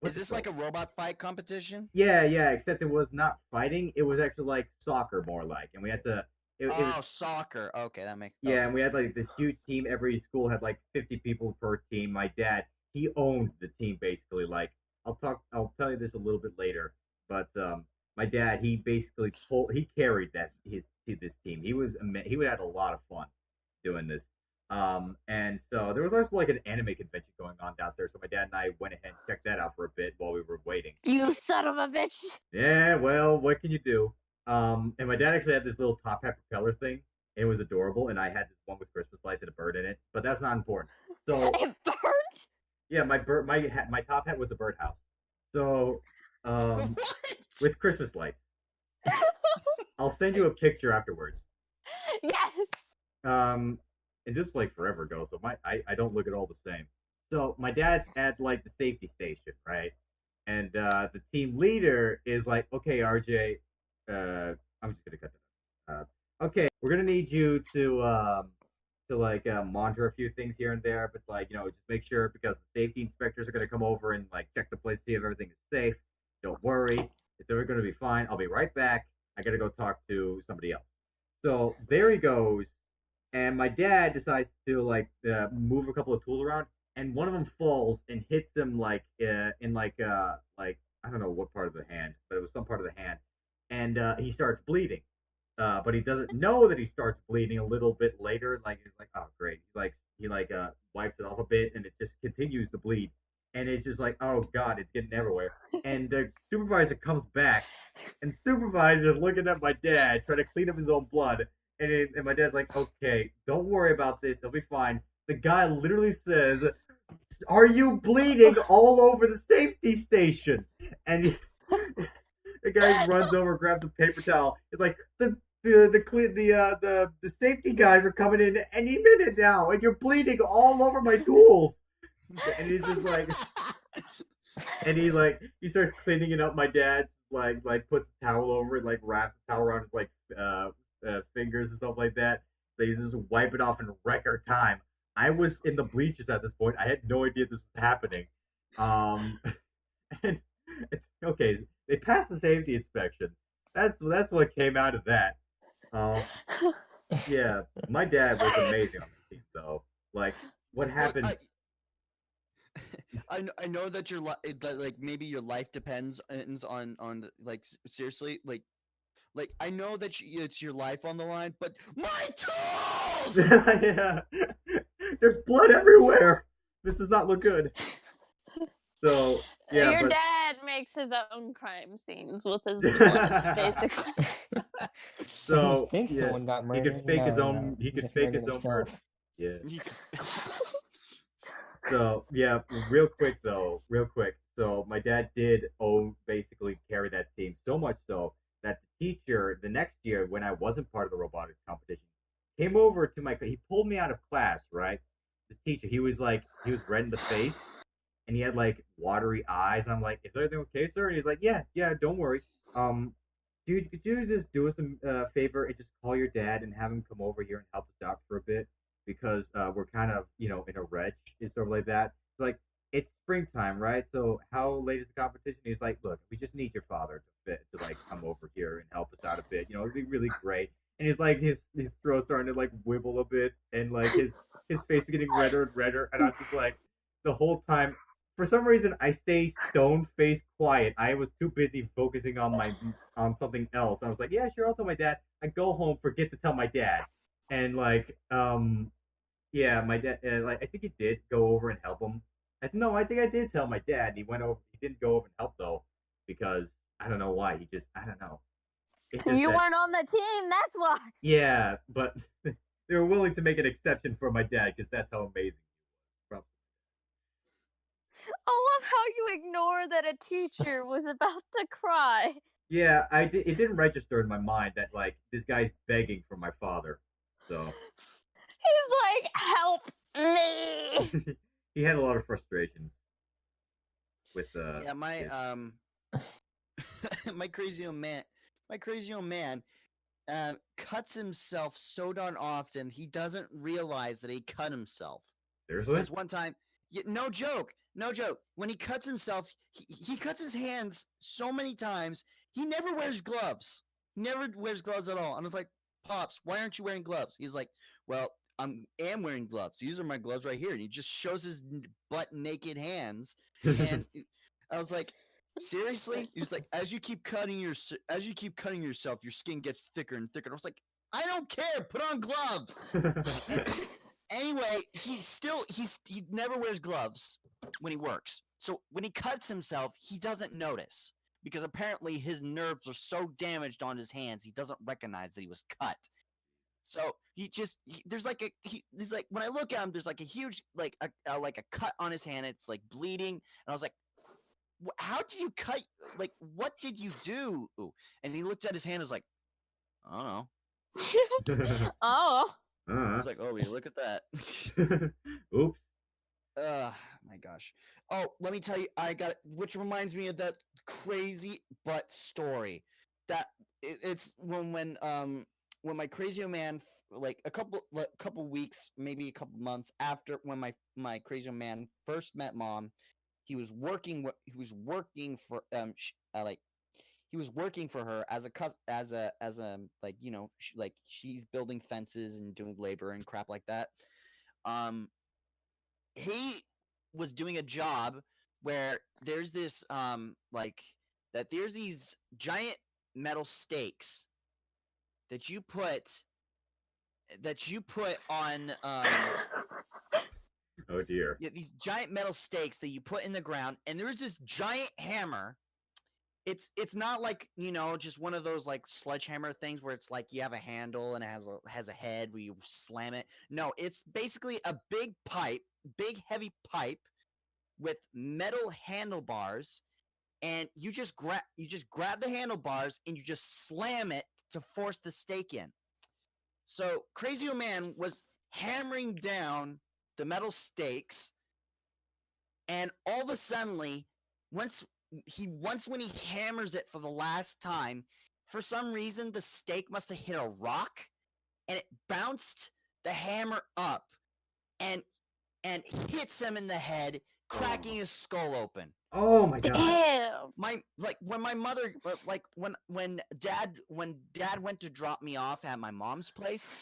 what's it this like called? a robot fight competition? Yeah, yeah. Except it was not fighting; it was actually like soccer, more like, and we had to. It was Oh, soccer. Okay, that makes yeah, and okay. we had like this huge team. Every school had like 50 people per team. My dad, he owned the team basically. Like I'll tell you this a little bit later, but my dad, he carried this team. He had a lot of fun doing this. And so there was also like an anime convention going on downstairs. So my dad and I went ahead and checked that out for a bit while we were waiting. You son of a bitch! Yeah, well, what can you do? And my dad actually had this little top hat propeller thing. It was adorable, and I had this one with Christmas lights and a bird in it. But that's not important. So It burned. yeah, my top hat was a birdhouse. So um, What? with Christmas lights. I'll send you a picture afterwards. Yes. Um, and this is like forever ago, so I don't look at all the same. So my dad's at like the safety station, right? And the team leader is like, okay, RJ, I'm just gonna cut that. Okay, we're gonna need you to like monitor a few things here and there, but like just make sure because the safety inspectors are gonna come over and like check the place, see if everything is safe. Don't worry, it's ever gonna be fine. I'll be right back. I gotta go talk to somebody else. So there he goes, and my dad decides to like move a couple of tools around, and one of them falls and hits him in like I don't know what part of the hand, but it was some part of the hand, and he starts bleeding. But he doesn't know that he starts bleeding a little bit later. Like he's like, oh great, he wipes it off a bit, and it just continues to bleed, and it's just like, oh god, it's getting everywhere. And the supervisor comes back, and supervisor's looking at my dad trying to clean up his own blood, and my dad's like, okay, don't worry about this, they'll be fine. The guy literally says, are you bleeding all over the safety station? And the guy runs over, grabs a paper towel. It's like the safety guys are coming in any minute now, and you're bleeding all over my tools. And he's just like, and he starts cleaning it up. My dad like puts a towel over it, like wraps the towel around his like fingers and stuff like that. So he's just wipe it off in record time. I was in the bleachers at this point. I had no idea this was happening. Um, and okay, they passed the safety inspection. That's what came out of that. Um, yeah, my dad was amazing on the team, though. Like, what Look, happened? I know that that like maybe your life depends on like seriously like I know that it's your life on the line, but my tools. Yeah, there's blood everywhere. This does not look good. So yeah, Your but dad makes his own crime scenes with his blood, basically. So he so thinks yeah, someone got he could murdered. fake his No, own. no, He he could just fake his murdered own murder. himself. Yeah. You can- So yeah, real quick though, real quick. So my dad did basically carry that team so much so that the teacher the next year when I wasn't part of the robotics competition came over to he pulled me out of class, right? This teacher, he was red in the face and he had like watery eyes. And I'm like, is everything okay, sir? And he's like, yeah, yeah, don't worry. Um, Dude, could you just do us a favor and just call your dad and have him come over here and help us out for a bit? Because we're kind of, in a retch and stuff like that. It's like, it's springtime, right? So how late is the competition? He's like, look, we just need your father to like come over here and help us out a bit. It'd be really great. And he's like, his throat's starting to like wibble a bit, and like his face is getting redder and redder, and I'm just like, the whole time for some reason I stay stone faced quiet. I was too busy focusing on something else. I was like, yeah, sure, I'll tell my dad. I go home, forget to tell my dad, and like yeah, my dad like I think he did go over and help him. No, I think I did tell my dad. He went over. He didn't go over and help though because I don't know why. He just I don't know. It's just You that weren't on the team, that's why. yeah, but they were willing to make an exception for my dad because that's how amazing he was. I love how you ignore that a teacher was about to cry. Yeah, it didn't register in my mind that like this guy's begging for my father. So He's like, help me. he had a lot of frustrations with Yeah, my his- my crazy old man cuts himself so darn often he doesn't realize that he cut himself. seriously. Because one time, yeah, no joke, no joke. When he cuts himself, he cuts his hands so many times. He never wears gloves. Never wears gloves at all. And I was like, Pops, why aren't you wearing gloves? He's like, well, am wearing gloves. These are my gloves right here. And he just shows his butt naked hands. And I was like, seriously? He's like, as you keep cutting yourself, your skin gets thicker and thicker. And I was like, I don't care. Put on gloves. And anyway, he never wears gloves when he works. So when he cuts himself, he doesn't notice because apparently his nerves are so damaged on his hands, he doesn't recognize that he was cut. So there's like he's like when I look at him, there's like a huge like a cut on his hand. It's like bleeding, and I was like, how did you cut? Like, what did you do? And he looked at his hand, and was like, I don't know. Oh. I was like, oh, yeah, look at that. Oops. My gosh. Oh, let me tell you, which reminds me of that crazy butt story. That it's when my crazy old man, like a couple weeks, maybe a couple months after when my crazy old man first met Mom, he was working for like he was working for her as a like like she's building fences and doing labor and crap like that. He was doing a job where there's this there's these giant metal stakes that you put on Oh dear. yeah, these giant metal stakes that you put in the ground, and there's this giant hammer. It's not like just one of those like sledgehammer things where it's like you have a handle and it has a head where you slam it. No, it's basically a big heavy pipe with metal handlebars, and you just grab the handlebars and you just slam it to force the stake in. So Crazy Old Man was hammering down the metal stakes, and all of a sudden, once when he hammers it for the last time, for some reason the stake must have hit a rock, and it bounced the hammer up and hits him in the head, cracking his skull open. Oh my god. Damn. When my mother when dad went to drop me off at my mom's place,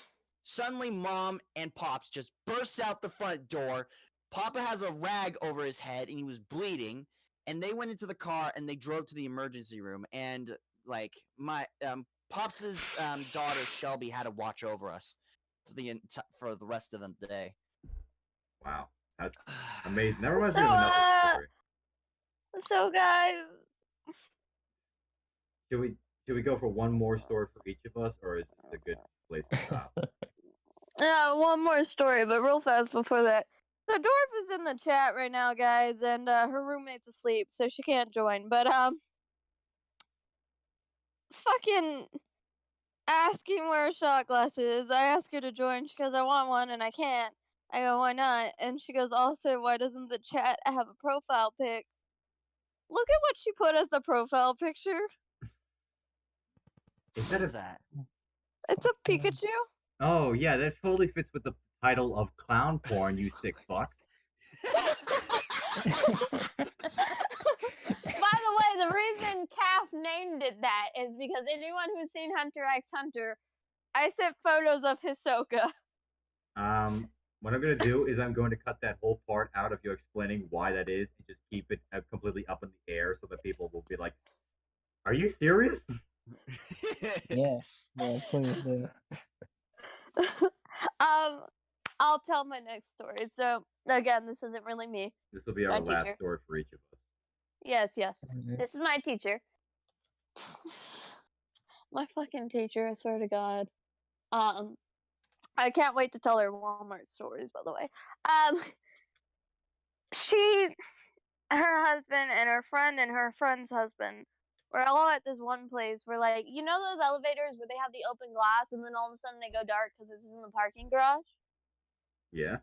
suddenly Mom and Pops just burst out the front door. Papa has a rag over his head and he was bleeding, and they went into the car and they drove to the emergency room, and like my Pops's daughter Shelby had to watch over us for the rest of the day. Wow, that's amazing. That reminds So, me of another story. So guys, Should we go for one more story for each of us, or is this a good place to stop? one more story, but real fast before that. So Dorf is in the chat right now, guys, and her roommate's asleep, so she can't join. But fucking asking where a shot glass is. I ask her to join. She goes, I want one, and I can't. I go, why not? And she goes, also, why doesn't the chat have a profile pic? Look at what she put as the profile picture. Is What that is a? that? It's a Pikachu. Oh yeah, that totally fits with the title of clown porn. You sick fucks. By the way, the reason Calf named it that is because anyone who's seen Hunter x Hunter, I sent photos of Hisoka. What I'm gonna do is I'm going to cut that whole part out of you explaining why that is, and just keep it completely up in the air, so that people will be like, "Are you serious?" Yeah, yeah, please do. I'll tell my next story. So again, this isn't really me. This will be My our last teacher. story for each of us. Yes, yes. Mhm. This is my teacher. My fucking teacher, I swear to God. I can't wait to tell her Walmart stories, by the way. She, her husband, and her friend, and her friend's husband were all at this one place where, like, you know those elevators where they have the open glass and then all of a sudden they go dark because this is in the parking garage? Yeah.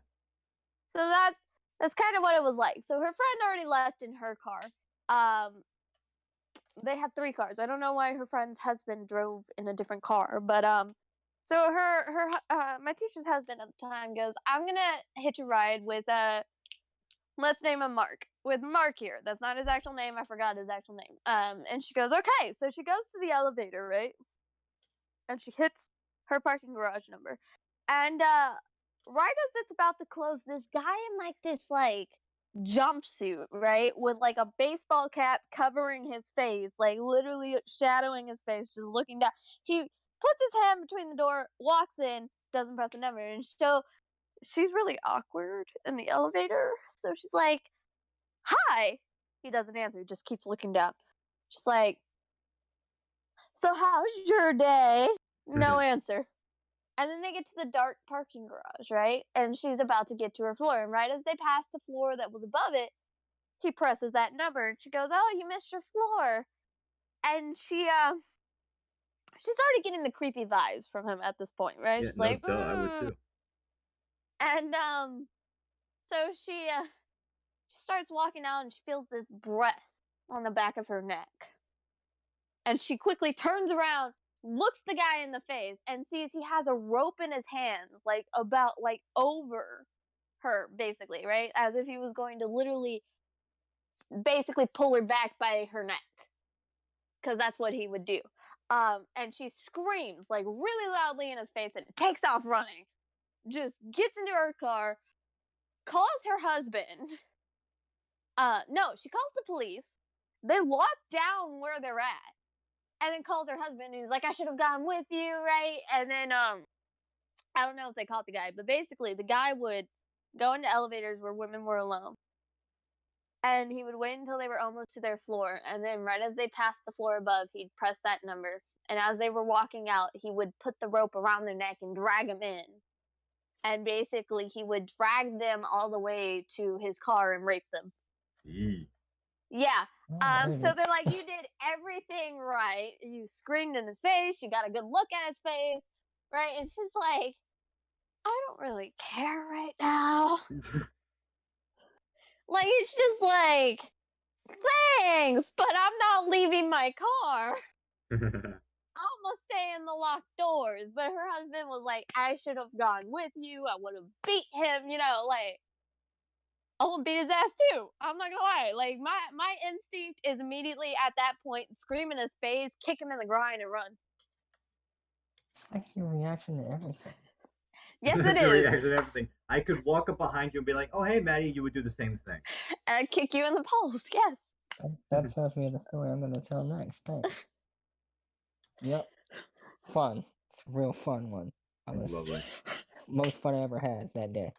So that's kind of what it was like. So her friend already left in her car. They had 3 cars. I don't know why her friend's husband drove in a different car, but so her my teacher's husband at the time goes, "I'm gonna hitch a ride with let's name him Mark. With Mark here. That's not his actual name. I forgot his actual name." And she goes, "Okay." So she goes to the elevator, right? And she hits her parking garage number. And right as it's about to close, this guy in like this like jumpsuit, right, with like a baseball cap covering his face, like literally shadowing his face, just looking down. He puts his hand between the door, walks in, doesn't press the number, and so she's really awkward in the elevator. So she's like, "Hi." He doesn't answer, he just keeps looking down. She's like, "So how's your day?" No answer. And then they get to the dark parking garage, right? And she's about to get to her floor. And right as they pass the floor that was above it, he presses that number. And she goes, "Oh, you missed your floor." And she's already getting the creepy vibes from him at this point, right? Yeah. She's No, like, duh. I would too. And so she starts walking out and she feels this breath on the back of her neck. And she quickly turns around, looks the guy in the face, and sees he has a rope in his hand, like about like over her, basically, right? As if he was going to literally basically pull her back by her neck. Because that's what he would do. And she screams like really loudly in his face and takes off running. Just gets into her car, calls her husband. No, she calls the police. They lock down where they're at. And then calls her husband, and he's like, "I should have gone with you," right? And then I don't know if they caught the guy, but basically the guy would go into elevators where women were alone. And he would wait until they were almost to their floor, and then right as they passed the floor above, he'd press that number. And as they were walking out, he would put the rope around their neck and drag them in. And basically he would drag them all the way to his car and rape them. Yee. Yeah. Oh, So they're like, "You did everything right. You screamed in his face. You got a good look at his face, right?" And she's like, "I don't really care right now." Like, it's just like, "Thanks, but I'm not leaving my car. I'm gonna stay in the locked doors." But her husband was like, "I should have gone with you. I would have beat him, like, I will beat his ass too. I'm not gonna lie. Like my instinct is immediately at that point scream in his face, kick him in the groin, and run. it's like your reaction to everything. Yes, it That's your is. reaction to everything. I could walk up behind you and be like, "Oh, hey, Maddie," you would do the same thing. And I'd kick you in the balls. Yes. That tells me the story I'm going to tell next. Thanks. Yep. Fun. It's a real fun one. I was Lovely. most fun I ever had that day.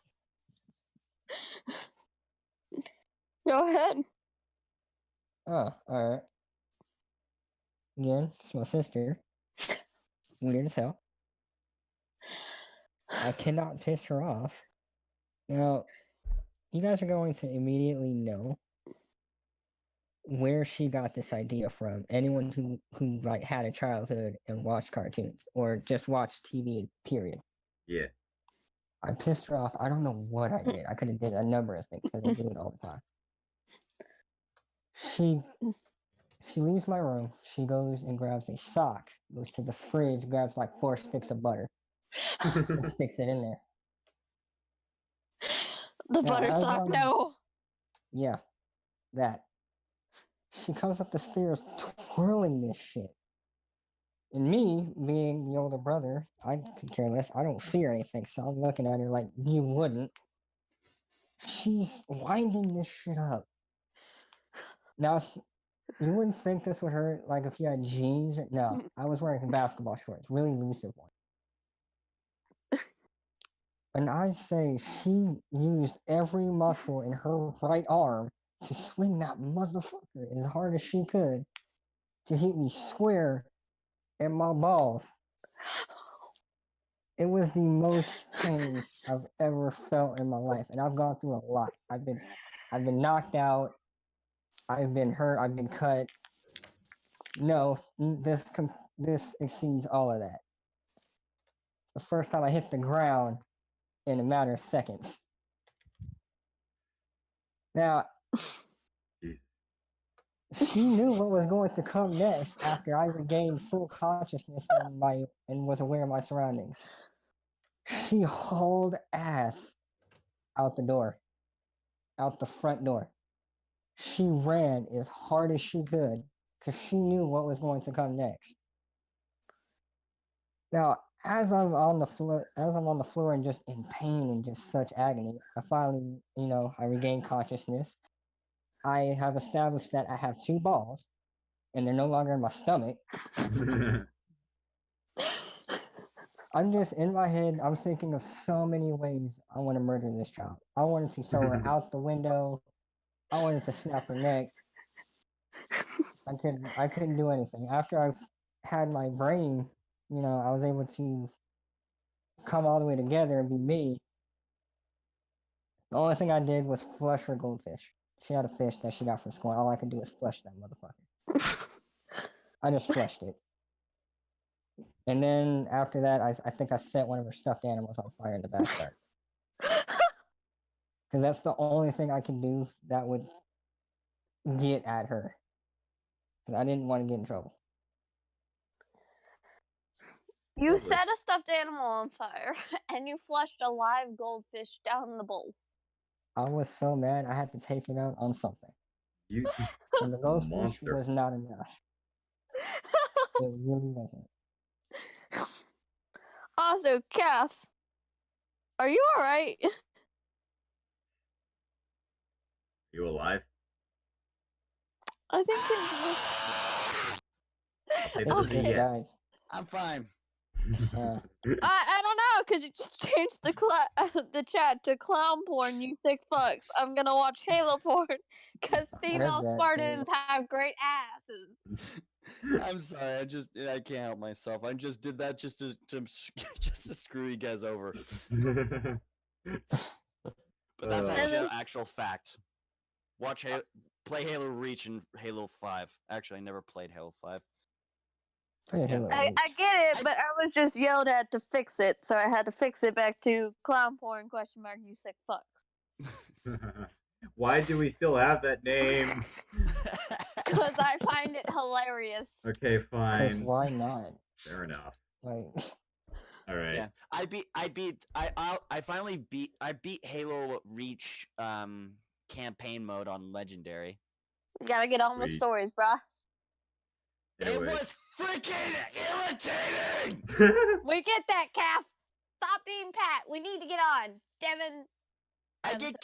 Go ahead. Oh, alright. Again, it's my sister. Weird as hell. I cannot piss her off. Now, you guys are going to immediately know where she got this idea from. Anyone who like had a childhood and watched cartoons or just watched TV, period. Yeah. I pissed her off. I don't know what I did. I could have did a number of things because I do it all the time. She She leaves my room. She goes and grabs a sock, goes to the fridge, grabs like 4 sticks of butter, and sticks it in there. The Now, butter as sock, I'm, no. yeah, that. She comes up the stairs twirling this shit. And me, being the older brother, I could care less. I don't fear anything, so I'm looking at her like, you wouldn't. She's winding this shit up. Now, you wouldn't think this would hurt, like if you had jeans. No, I was wearing basketball shorts, really loose ones. And I say she used every muscle in her right arm to swing that motherfucker as hard as she could to hit me square in my balls. It was the most pain I've ever felt in my life, and I've gone through a lot. I've been knocked out. I've been hurt. I've been cut. No, this exceeds all of that. It's the first time I hit the ground in a matter of seconds. Now, she knew what was going to come next after I regained full consciousness and was aware of my surroundings. She hauled ass out the door, out the front door. She ran as hard as she could because she knew what was going to come next. Now, as I'm on the floor and just in pain and just such agony, I finally, I regain consciousness. I have established that I have 2 balls, and they're no longer in my stomach. I'm just in my head. I'm thinking of so many ways I want to murder this child. I wanted to throw her out the window. I wanted to snap her neck. I couldn't do anything. After I had my brain, I was able to come all the way together and be me. The only thing I did was flush her goldfish. She had a fish that she got from school. All I could do was flush that motherfucker. I just flushed it. And then after that, I think I set one of her stuffed animals on fire in the backyard. Because that's the only thing I can do that would get at her. Because I didn't want to get in trouble. You set a stuffed animal on fire, and you flushed a live goldfish down the bowl. I was so mad I had to take it out on something. And the goldfish monster. was not enough. It really wasn't. Also, Calf, are you alright? You alive? I think It Just died. I'm fine. I don't know, because you just changed the chat to clown porn, you sick fucks. I'm gonna watch Halo porn, because female Spartans have great asses. I'm sorry, I can't help myself. I just did that just to just to screw you guys over. But that's actually an actual fact. Play Halo Reach and Halo 5. Actually, I never played Halo 5. I get it, but I was just yelled at to fix it, so I had to fix it back to clown porn ? You sick fucks. Why do we still have that name? Because I find it hilarious. Okay, fine. Because why not? Fair enough. Like, all right. Yeah, I finally beat Halo Reach campaign mode on Legendary. You gotta get on with stories, bruh. Anyway. It was freaking irritating! We get that, Calf. Stop being Pat. We need to get on. Devin. I get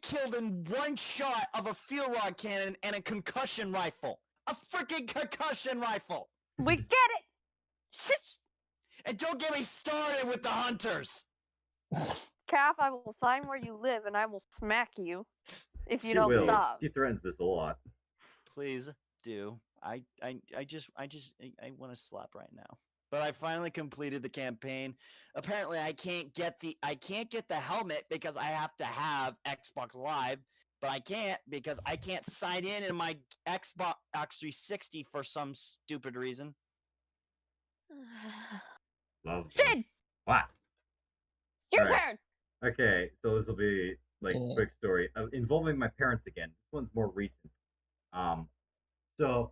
killed in one shot of a field rod cannon and a concussion rifle. A freaking concussion rifle! We get it! Shh! And don't get me started with the hunters! Calf, I will find where you live and I will smack you if you don't stop. She threatens this a lot. Please do. I want to slap right now. But I finally completed the campaign. Apparently, I can't get the helmet because I have to have Xbox Live, but I can't because I can't sign in my Xbox 360 for some stupid reason. Sid! What? Your turn! Okay, so this will be like a quick story involving my parents again. This one's more recent. So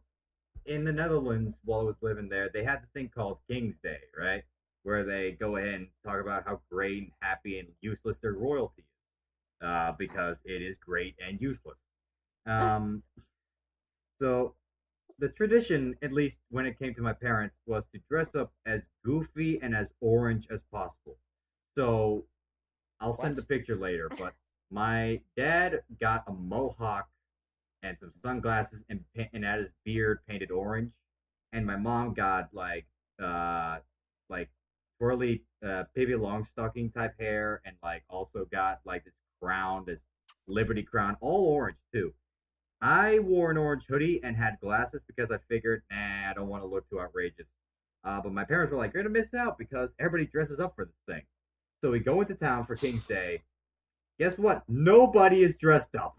in the Netherlands, while I was living there, they had this thing called King's Day, right? Where they go ahead and talk about how great and happy and useless their royalty is, because it is great and useless. Um, so the tradition, at least when it came to my parents, was to dress up as goofy and as orange as possible. So I'll send the What? picture later, but my dad got a mohawk and some sunglasses and had his beard painted orange, and my mom got like twirly Pippi Longstocking type hair, and like also got like this crown, this Liberty crown, all orange too. I wore an orange hoodie and had glasses because I figured, nah, I don't want to look too outrageous. But my parents were like, you're gonna miss out because everybody dresses up for this thing. So we go into town for King's Day. Guess what? Nobody is dressed up.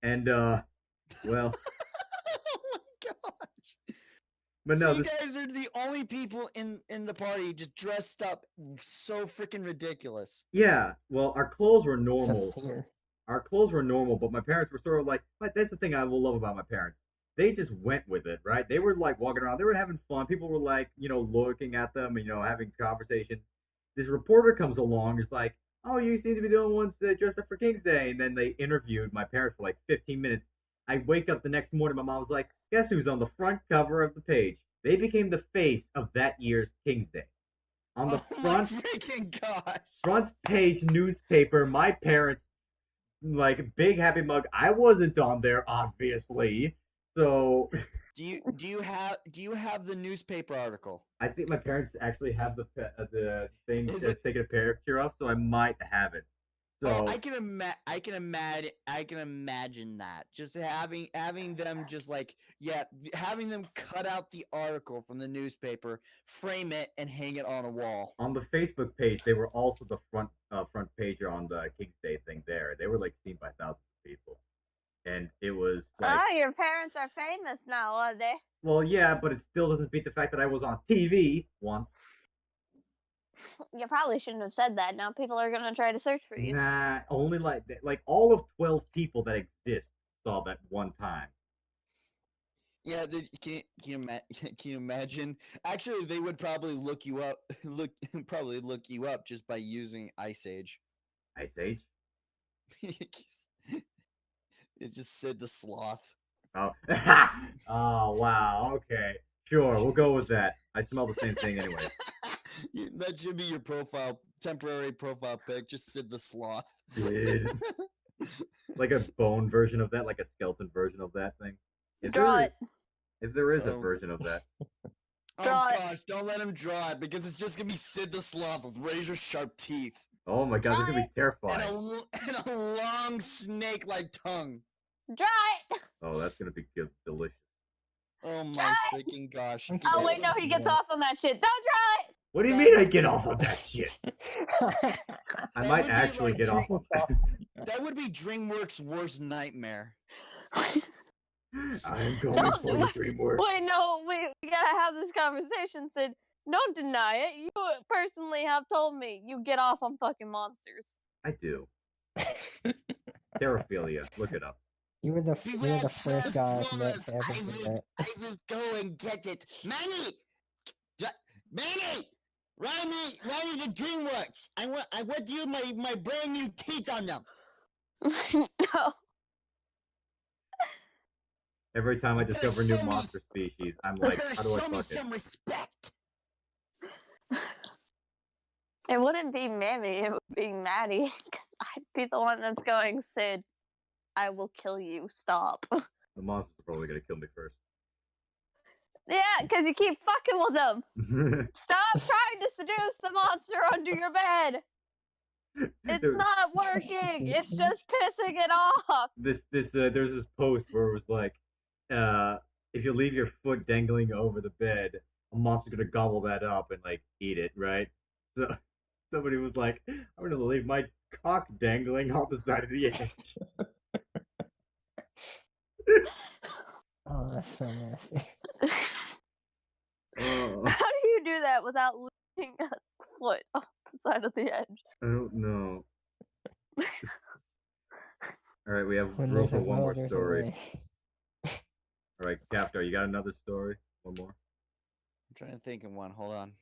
And well, Oh my gosh! but So no, you this guys are the only people in the party just dressed up so freaking ridiculous. yeah. Well, our clothes were It's a normal. fear. Our clothes were normal, but my parents were sort of like, but that's the thing I will love about my parents. They just went with it, right? They were like walking around, they were having fun. People were like, looking at them and having conversations. This reporter comes along, is like, "Oh, you seem to be the only ones that dressed up for King's Day." And then they interviewed my parents for like 15 minutes. I wake up the next morning, my mom was like, "Guess who's on the front cover of the page?" They became the face of that year's King's Day. On the Oh my front freaking gosh! front page newspaper, my parents like big happy mug. I wasn't on there, obviously. So Do you have the newspaper article? I think my parents actually have the thing Is it? taken a picture of, so I might have it. Oh, So I can imagine that. Just having them just like having them cut out the article from the newspaper, frame it, and hang it on a wall. on the Facebook page, they were also the front pager on the King's Day thing. There, they were like seen by thousands of people, and it was like, Oh, your parents are famous now, are they? well, yeah, but it still doesn't beat the fact that I was on TV once. You probably shouldn't have said that. Now people are gonna try to search for you. Nah, only like all of 12 people that exist saw that one time. Yeah, can you imagine? Actually, they would probably look you up, probably look you up just by using Ice Age. Ice Age. It just said the sloth. Oh, oh wow. Okay, sure, we'll go with that. I smell the same thing anyway. That should be your temporary profile pic. Just Sid the sloth. Did like a bone version of that, like a skeleton version of that thing. Draw it. If there is a Oh. version of that, Draw Oh it. gosh, don't let him draw it because it's just gonna be Sid the sloth with razor sharp teeth oh my god, this is gonna be and terrifying. and a long snake-like tongue. Draw it. Oh, that's gonna be good, delicious. Oh my freaking gosh! Okay. Oh wait, no, he gets off on that shit. Don't draw it. What do you mean I get off of that shit? I That might would be actually like get off of that. That would be DreamWorks' worst nightmare. I'm going No, for the DreamWorks. Wait, no, we gotta have this conversation, Sid. Don't deny it. You personally have told me you get off on fucking monsters. I do. Terraphilia, look it up. You were the first guy I've met to ever I do will, that. I will go and get it. Manny! Manny! Run me the DreamWorks! I want you my brand new teeth on them. No. Every time I You better discover a new show me- monster species, I'm You like, better how do I show me fuck it? some respect. It wouldn't be Mammy, it would be Maddie. Because I'd be the one that's going, Sid, I will kill you. Stop. The monster's probably gonna kill me first. Yeah, because you keep fucking with them. Stop trying to seduce the monster under your bed. It's There- not working. It's just pissing it off. there's this post where it was like, if you leave your foot dangling over the bed, a monster's gonna gobble that up and like eat it, right? So somebody was like, I'm gonna leave my cock dangling off the side of the edge. Oh, that's so nasty. Oh, How do you do that without losing a foot off the side of the edge? I don't know. All right, we have When room there's for a one will, more there's a story. way. All right, Captor, you got another story? One more? I'm trying to think of one. Hold on.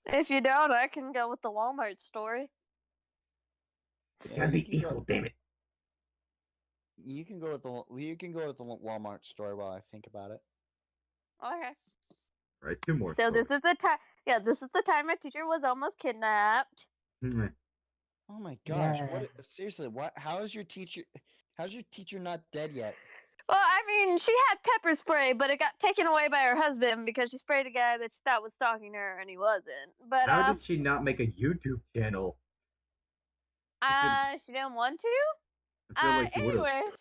If you don't, I can go with the Walmart story. It Yeah, can't you be can go. equal, damn it. You can go with the Walmart story while I think about it. Okay. All right, two more So stories. this is the time. Yeah, this is the time my teacher was almost kidnapped. Oh my gosh! Yeah. What? Seriously? What? How's your teacher? How's your teacher not dead yet? Well, I mean, she had pepper spray, but it got taken away by her husband because she sprayed a guy that she thought was stalking her, and he wasn't. But How did she not make a YouTube channel? she didn't want to. I feel like she would have. Anyways,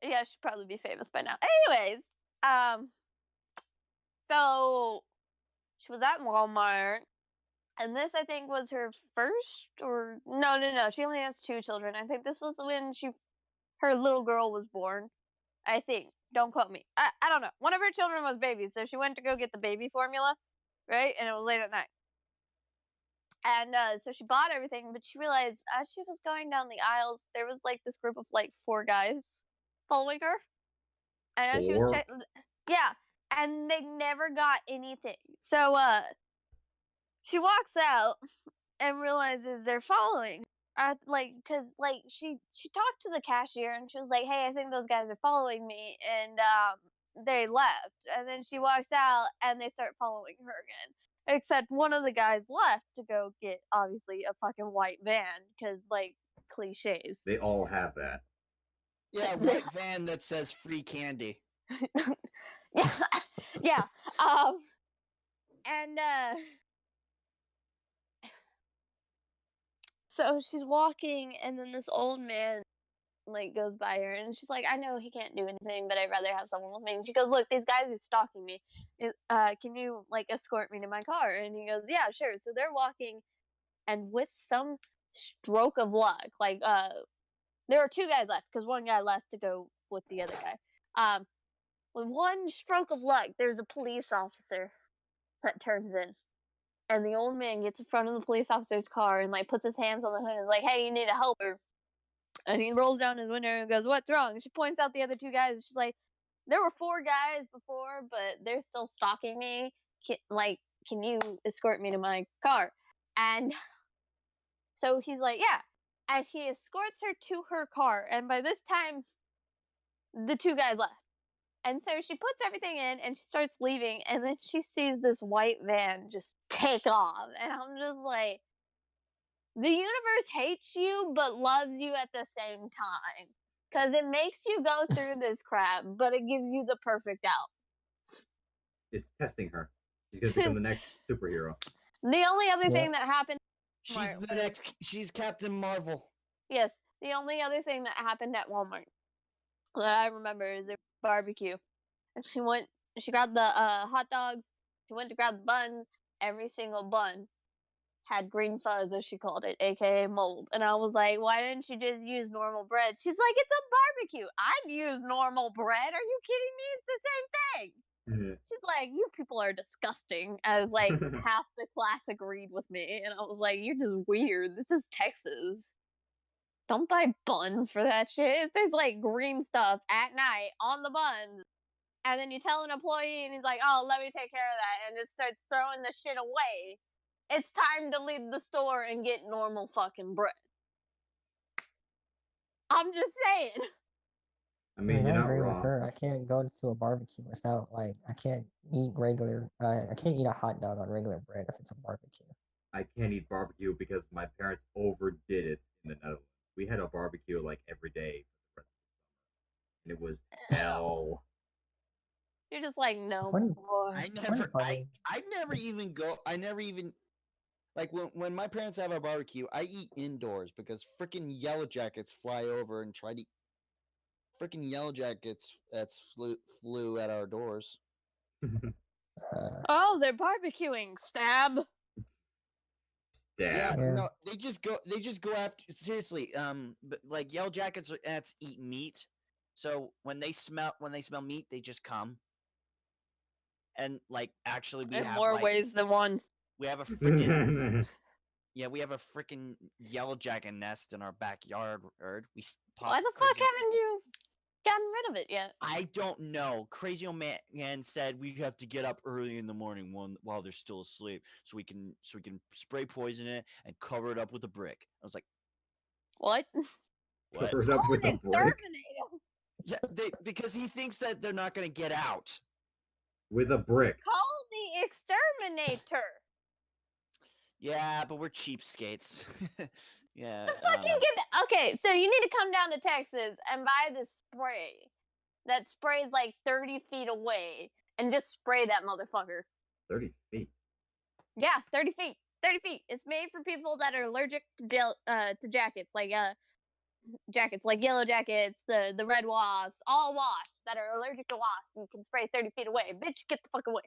yeah, she'd probably be famous by now. Anyways, so she was at Walmart, and this I think was her first, or no, she only has 2 children. I think this was when her little girl was born. I think. Don't quote me. I don't know. One of her children was baby, so she went to go get the baby formula, right? And it was late at night. And so she bought everything, but she realized as she was going down the aisles, there was like this group of like 4 guys following her. And as she was 4? yeah, and they never got anything. So she walks out and realizes they're following. Cause she talked to the cashier and she was like, "Hey, I think those guys are following me," and they left. And then she walks out and they start following her again. Except one of the guys left to go get obviously a fucking white van, cause like cliches. They all have that. Yeah, white van that says free candy. Yeah, yeah. And so she's walking, and then this old man like goes by her, and she's like, "I know he can't do anything, but I'd rather have someone with me." And she goes, "Look, these guys are stalking me. Can you like escort me to my car?" And he goes, "Yeah, sure." So they're walking, and with some stroke of luck, there were 2 guys left because one guy left to go with the other guy. With one stroke of luck, there's a police officer that turns in. And the old man gets in front of the police officer's car and like puts his hands on the hood and is like, "Hey, you need a helper." And he rolls down his window and goes, "What's wrong?" And she points out the other 2 guys. She's like, "There were 4 guys before, but they're still stalking me. Can you escort me to my car?" And so he's like, "Yeah." And he escorts her to her car. And by this time, the 2 guys left. And so she puts everything in and she starts leaving. And then she sees this white van just take off. And I'm just like, the universe hates you but loves you at the same time. Because it makes you go through this crap, but it gives you the perfect out. It's testing her. She's gonna become the next superhero. The only other thing that happened. She's Captain Marvel. Yes, the only other thing that happened at Walmart that I remember is there was barbecue. And she grabbed the hot dogs, she went to grab the buns. Every single bun had green fuzz, as she called it, aka mold. And I was like, "Why didn't you just use normal bread?" She's like, "It's a barbecue. I'd use normal bread. Are you kidding me? It's the same thing." She's like, "You people are disgusting," as like half the class agreed with me. And I was like, "You're just weird. This is Texas. Don't buy buns for that shit. If there's like green stuff at night on the buns, and then you tell an employee and he's like, 'Oh, let me take care of that,' and just starts throwing the shit away, it's time to leave the store and get normal fucking bread." I'm just saying. I mean, I you're not agree with wrong. her. I can't go to a barbecue without I can't eat regular. I can't eat a hot dog on regular bread if it's a barbecue. I can't eat barbecue because my parents overdid it in the Netherlands. We had a barbecue like every day for the rest of the summer, and it was hell. You're just like, "No Funny- more." I never even like when my parents have a barbecue, I eat indoors because freaking yellow jackets fly over and try to freaking yellow jackets flew at our doors. Oh, they're barbecuing. Stab. Yeah, Damn. no, they just go after seriously. But like yellow jackets eat meat, so when they smell meat, they just come. And like actually, we In have more ways than one. we have a freaking we have a freaking yellow jacket nest in our backyard. We Why the fuck haven't you gotten rid of it yet. I don't know. Crazy old man said we have to get up early in the morning while they're still asleep, so we can spray poison it and cover it up with a brick. I was like, What? what? Covered up with a brick Exterminate 'em. Yeah, because he thinks that they're not gonna get out. with a brick. Call the exterminator. Yeah, but we're cheapskates. Yeah. Fucking get that. Okay, so you need to come down to Texas and buy this spray that sprays like 30 feet away and just spray that motherfucker. 30 feet. Yeah, 30 feet. 30 feet. It's made for people that are allergic to jackets, like yellow jackets, the red wasps, all wasps that are allergic to wasps. You can spray 30 feet away. Bitch, get the fuck away.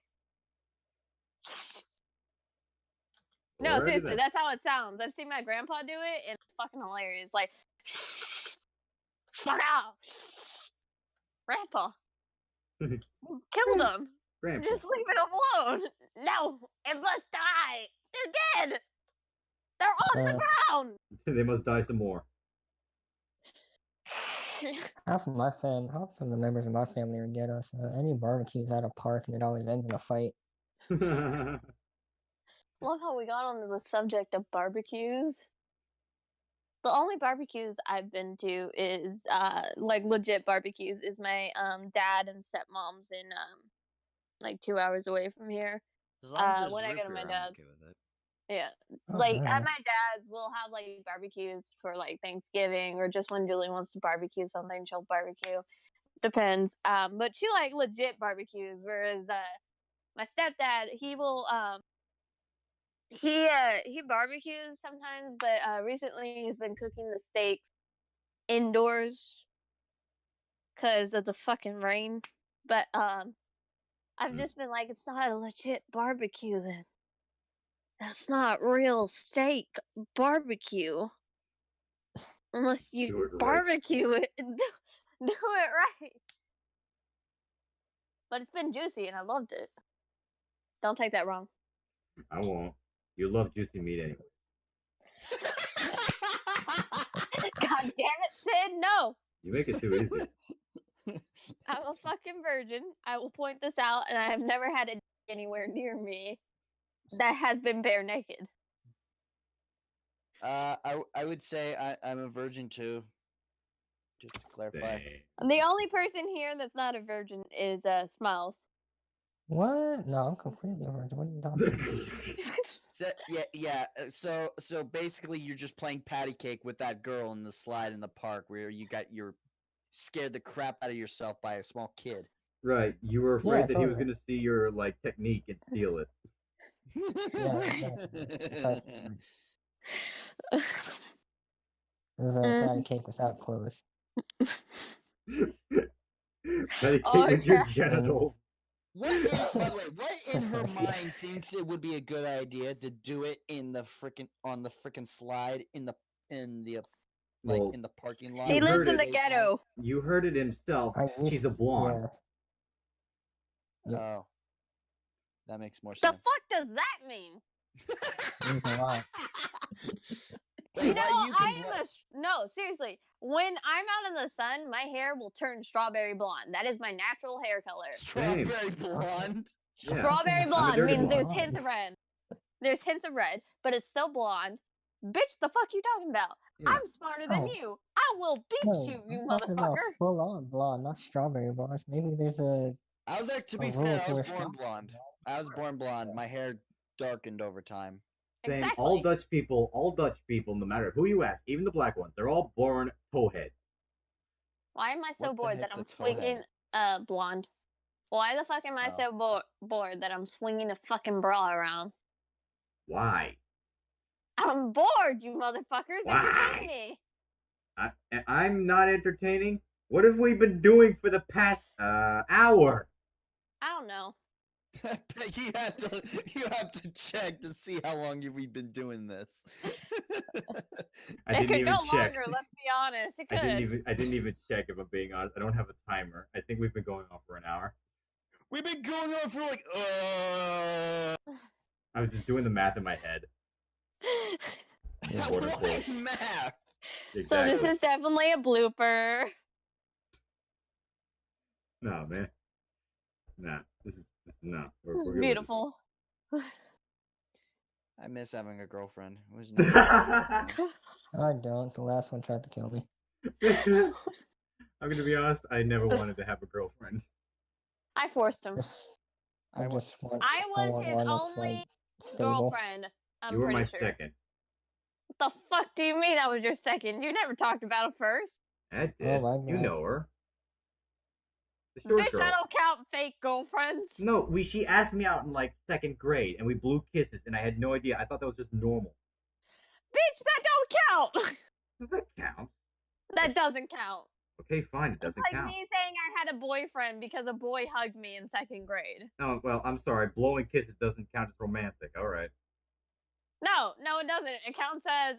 No, Alrighty seriously, then. that's how it sounds. I've seen my grandpa do it, and it's fucking hilarious. Like, fuck off, grandpa. Killed him. Grandpa. Just leave it alone. No, it must die. They're dead. They're on the ground. They must die some more. Half of the members of my family would get us. Any barbecues at a park, and it always ends in a fight. Love how we got onto the subject of barbecues. The only barbecues I've been to is like legit barbecues is my dad and stepmom's in like 2 hours away from here. As long as there's when I root go to my beer, I'm dad's. okay with it. Yeah. Oh, Like yeah. at my dad's we'll have like barbecues for like Thanksgiving or just when Julie wants to barbecue something, she'll barbecue. Depends. But she like legit barbecues, whereas my stepdad, he will he barbecues sometimes, but recently he's been cooking the steaks indoors because of the fucking rain. But I've just been like, it's not a legit barbecue then. That's not real steak barbecue. Unless Do you it right. barbecue it and do it right. But it's been juicy and I loved it. Don't take that wrong. I won't. You love juicy meat anyway. God damn it, Sid, no. You make it too easy. I'm a fucking virgin. I will point this out, and I have never had it anywhere near me that has been bare naked. I would say I'm a virgin too. Just to clarify. Dang. And the only person here that's not a virgin is Smiles. What? No, I'm completely virgin. What are you talking about? So basically, you're just playing patty cake with that girl in the slide in the park where you're scared the crap out of yourself by a small kid. Right. You were afraid Yeah, that he was totally. going to see your like technique and steal it. Because this is a patty cake without clothes. Patty cake Oh, with your yeah. genitals. By the way, what in her mind thinks it would be a good idea to do it in the frickin' slide in the Well, in the parking lot? He You lives heard in it. the ghetto. You heard it himself. She's a blonde. Yeah. Oh, that makes more The sense. fuck does that mean? Means a lot. You know, no, seriously. When I'm out in the sun, my hair will turn strawberry blonde. That is my natural hair color. Strawberry blonde. Yeah. Strawberry I'm a blonde dirty means blonde. there's hints of red. There's hints of red, but it's still blonde. Bitch, the fuck you talking about? Yeah. I'm smarter than Oh. you. I will beat No, you, you I'm talking about motherfucker. full on blonde, not strawberry blonde. Maybe there's a I was to be a fair, rule I was for born strawberry blonde. I was born blonde. My hair darkened over time. Same. Exactly. All Dutch people, no matter who you ask, even the black ones, they're all born towhead. Why am I so What the bored that heck's I'm a towhead? swinging blonde? Why the fuck am I so bored that I'm swinging a fucking bra around? Why? I'm bored, you motherfuckers. Why? Entertain me. I'm not entertaining. What have we been doing for the past hour? I don't know. you have to check to see how long we've been doing this. I It didn't could even go check. longer, let's be honest. It could. I didn't even check, if I'm being honest. I don't have a timer. I think we've been going on for an hour. We've been going on for like I was just doing the math in my head. Quote, unquote. what math? So this Exactly. is definitely a blooper. No, man. Nah, this is no. This We're is good with beautiful. I miss having a girlfriend. It was nice having a girlfriend. I don't. The last one tried to kill me. this. I'm gonna be honest. I never wanted to have a girlfriend. I forced him. I I wa- just want. I was want his one that's only like stable. girlfriend. I'm You were pretty my sure. second. What the fuck do you mean I was your second? You never talked about it first. I did. Oh my You God. know her. The short Bitch, girl. I don't count fake girlfriends. No, she asked me out in like second grade, and we blew kisses, and I had no idea. I thought that was just normal. Bitch, that don't count. That counts. That doesn't count. Okay, fine. It It's doesn't like count. me saying I had a boyfriend because a boy hugged me in second grade. Oh well, I'm sorry. Blowing kisses doesn't count as romantic. All right. No, it doesn't. It counts as,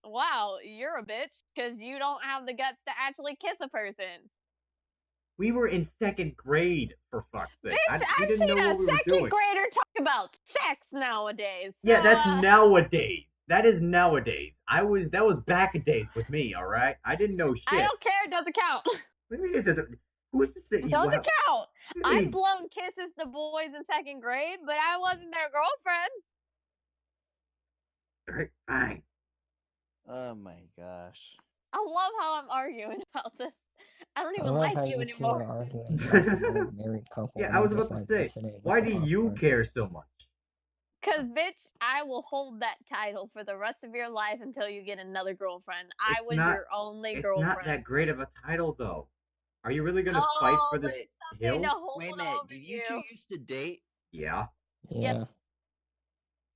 wow, you're a bitch because you don't have the guts to actually kiss a person. We were in second grade, for fuck's sake. Bitch, We I've didn't seen know a what we were second doing. grader talk about sex nowadays. So, Yeah, that's nowadays. That is nowadays. That was back a days with me. All right. I didn't know shit. I don't care. It doesn't count. What do you mean it doesn't? Who's to say? It doesn't count. What do you I've mean? blown kisses to boys in second grade, but I wasn't their girlfriend. All right, fine. Oh my gosh. I love how I'm arguing about this. I don't I even love how like you you two are anymore. arguing about the whole married couple. Yeah, and I was just, about to like, say, listening why with do the you popcorn. care so much? Cause bitch, I will hold that title for the rest of your life until you get another girlfriend. I It's was not- your only It's girlfriend. not that great of a title, though. Are you really gonna fight for this hill? To hold Wait a minute. over Did you two used to date? Yeah, Yeah.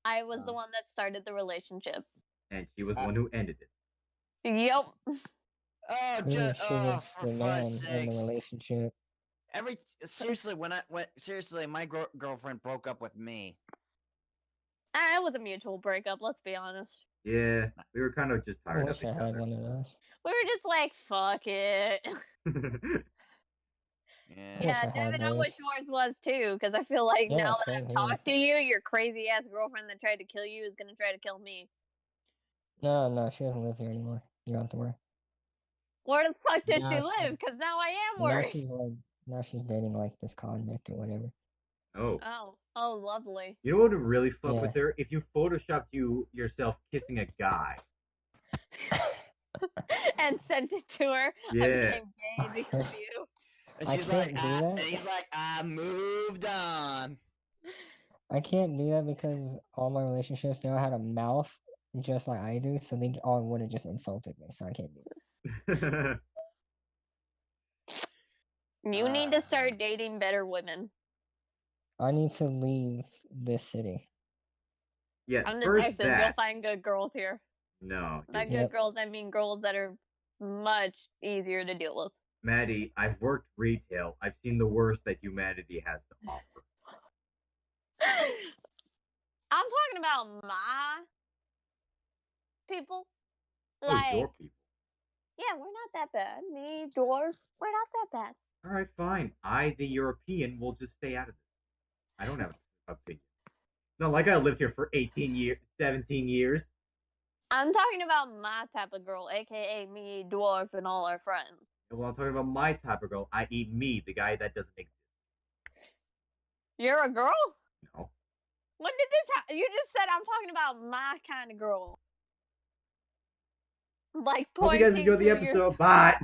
I was the one that started the relationship. and she was the one who ended it. Yep. Oh, Clearly she was for the man fuck's in the sakes. relationship. Seriously, seriously, my girlfriend broke up with me. It was a mutual breakup, let's be honest. Yeah, we were kind of just I tired of wish each I had other. one of those. We were just like, fuck it. Yeah. I wish Yeah, I had Devin, I wish those. yours was too, because I feel like Yeah, now that same I've here. talked to you, your crazy ass girlfriend that tried to kill you is gonna try to kill me. No, she doesn't live here anymore. You don't have to worry. Where the fuck does Now she she- live? Because now I am Now worried. she's dating like this convict or whatever. Oh, Oh, lovely. you know what would really fuck Yeah. with her? If you photoshopped yourself kissing a guy. And sent it to her. I Yeah. became gay because of you. And I she's can't like, do that. and he's like, I moved on. I can't do that because all my relationships they all had a mouth just like I do, so they all would have just insulted me. So I can't do that. You need to start dating better women. I need to leave this city. Yeah, I'm to first Texas. You'll that. find good girls here. No, By good Yep. girls, I mean girls that are much easier to deal with. Maddie, I've worked retail. I've seen the worst that humanity has to offer. I'm talking about my people. Like, Oh, your people. yeah, we're not that bad. Me, yours, we're not that bad. All right, fine. I, the European, will just stay out of this. I don't have an opinion. Not like I lived here for 18 years, 17 years. I'm talking about my type of girl, aka me, dwarf, and all our friends. Well, I'm talking about my type of girl, i.e. me, the guy that doesn't exist. You're a girl? No. When did this happen? You just said I'm talking about my kind of girl. Like, Hope you guys pointing enjoyed the to episode. yourself. Bye.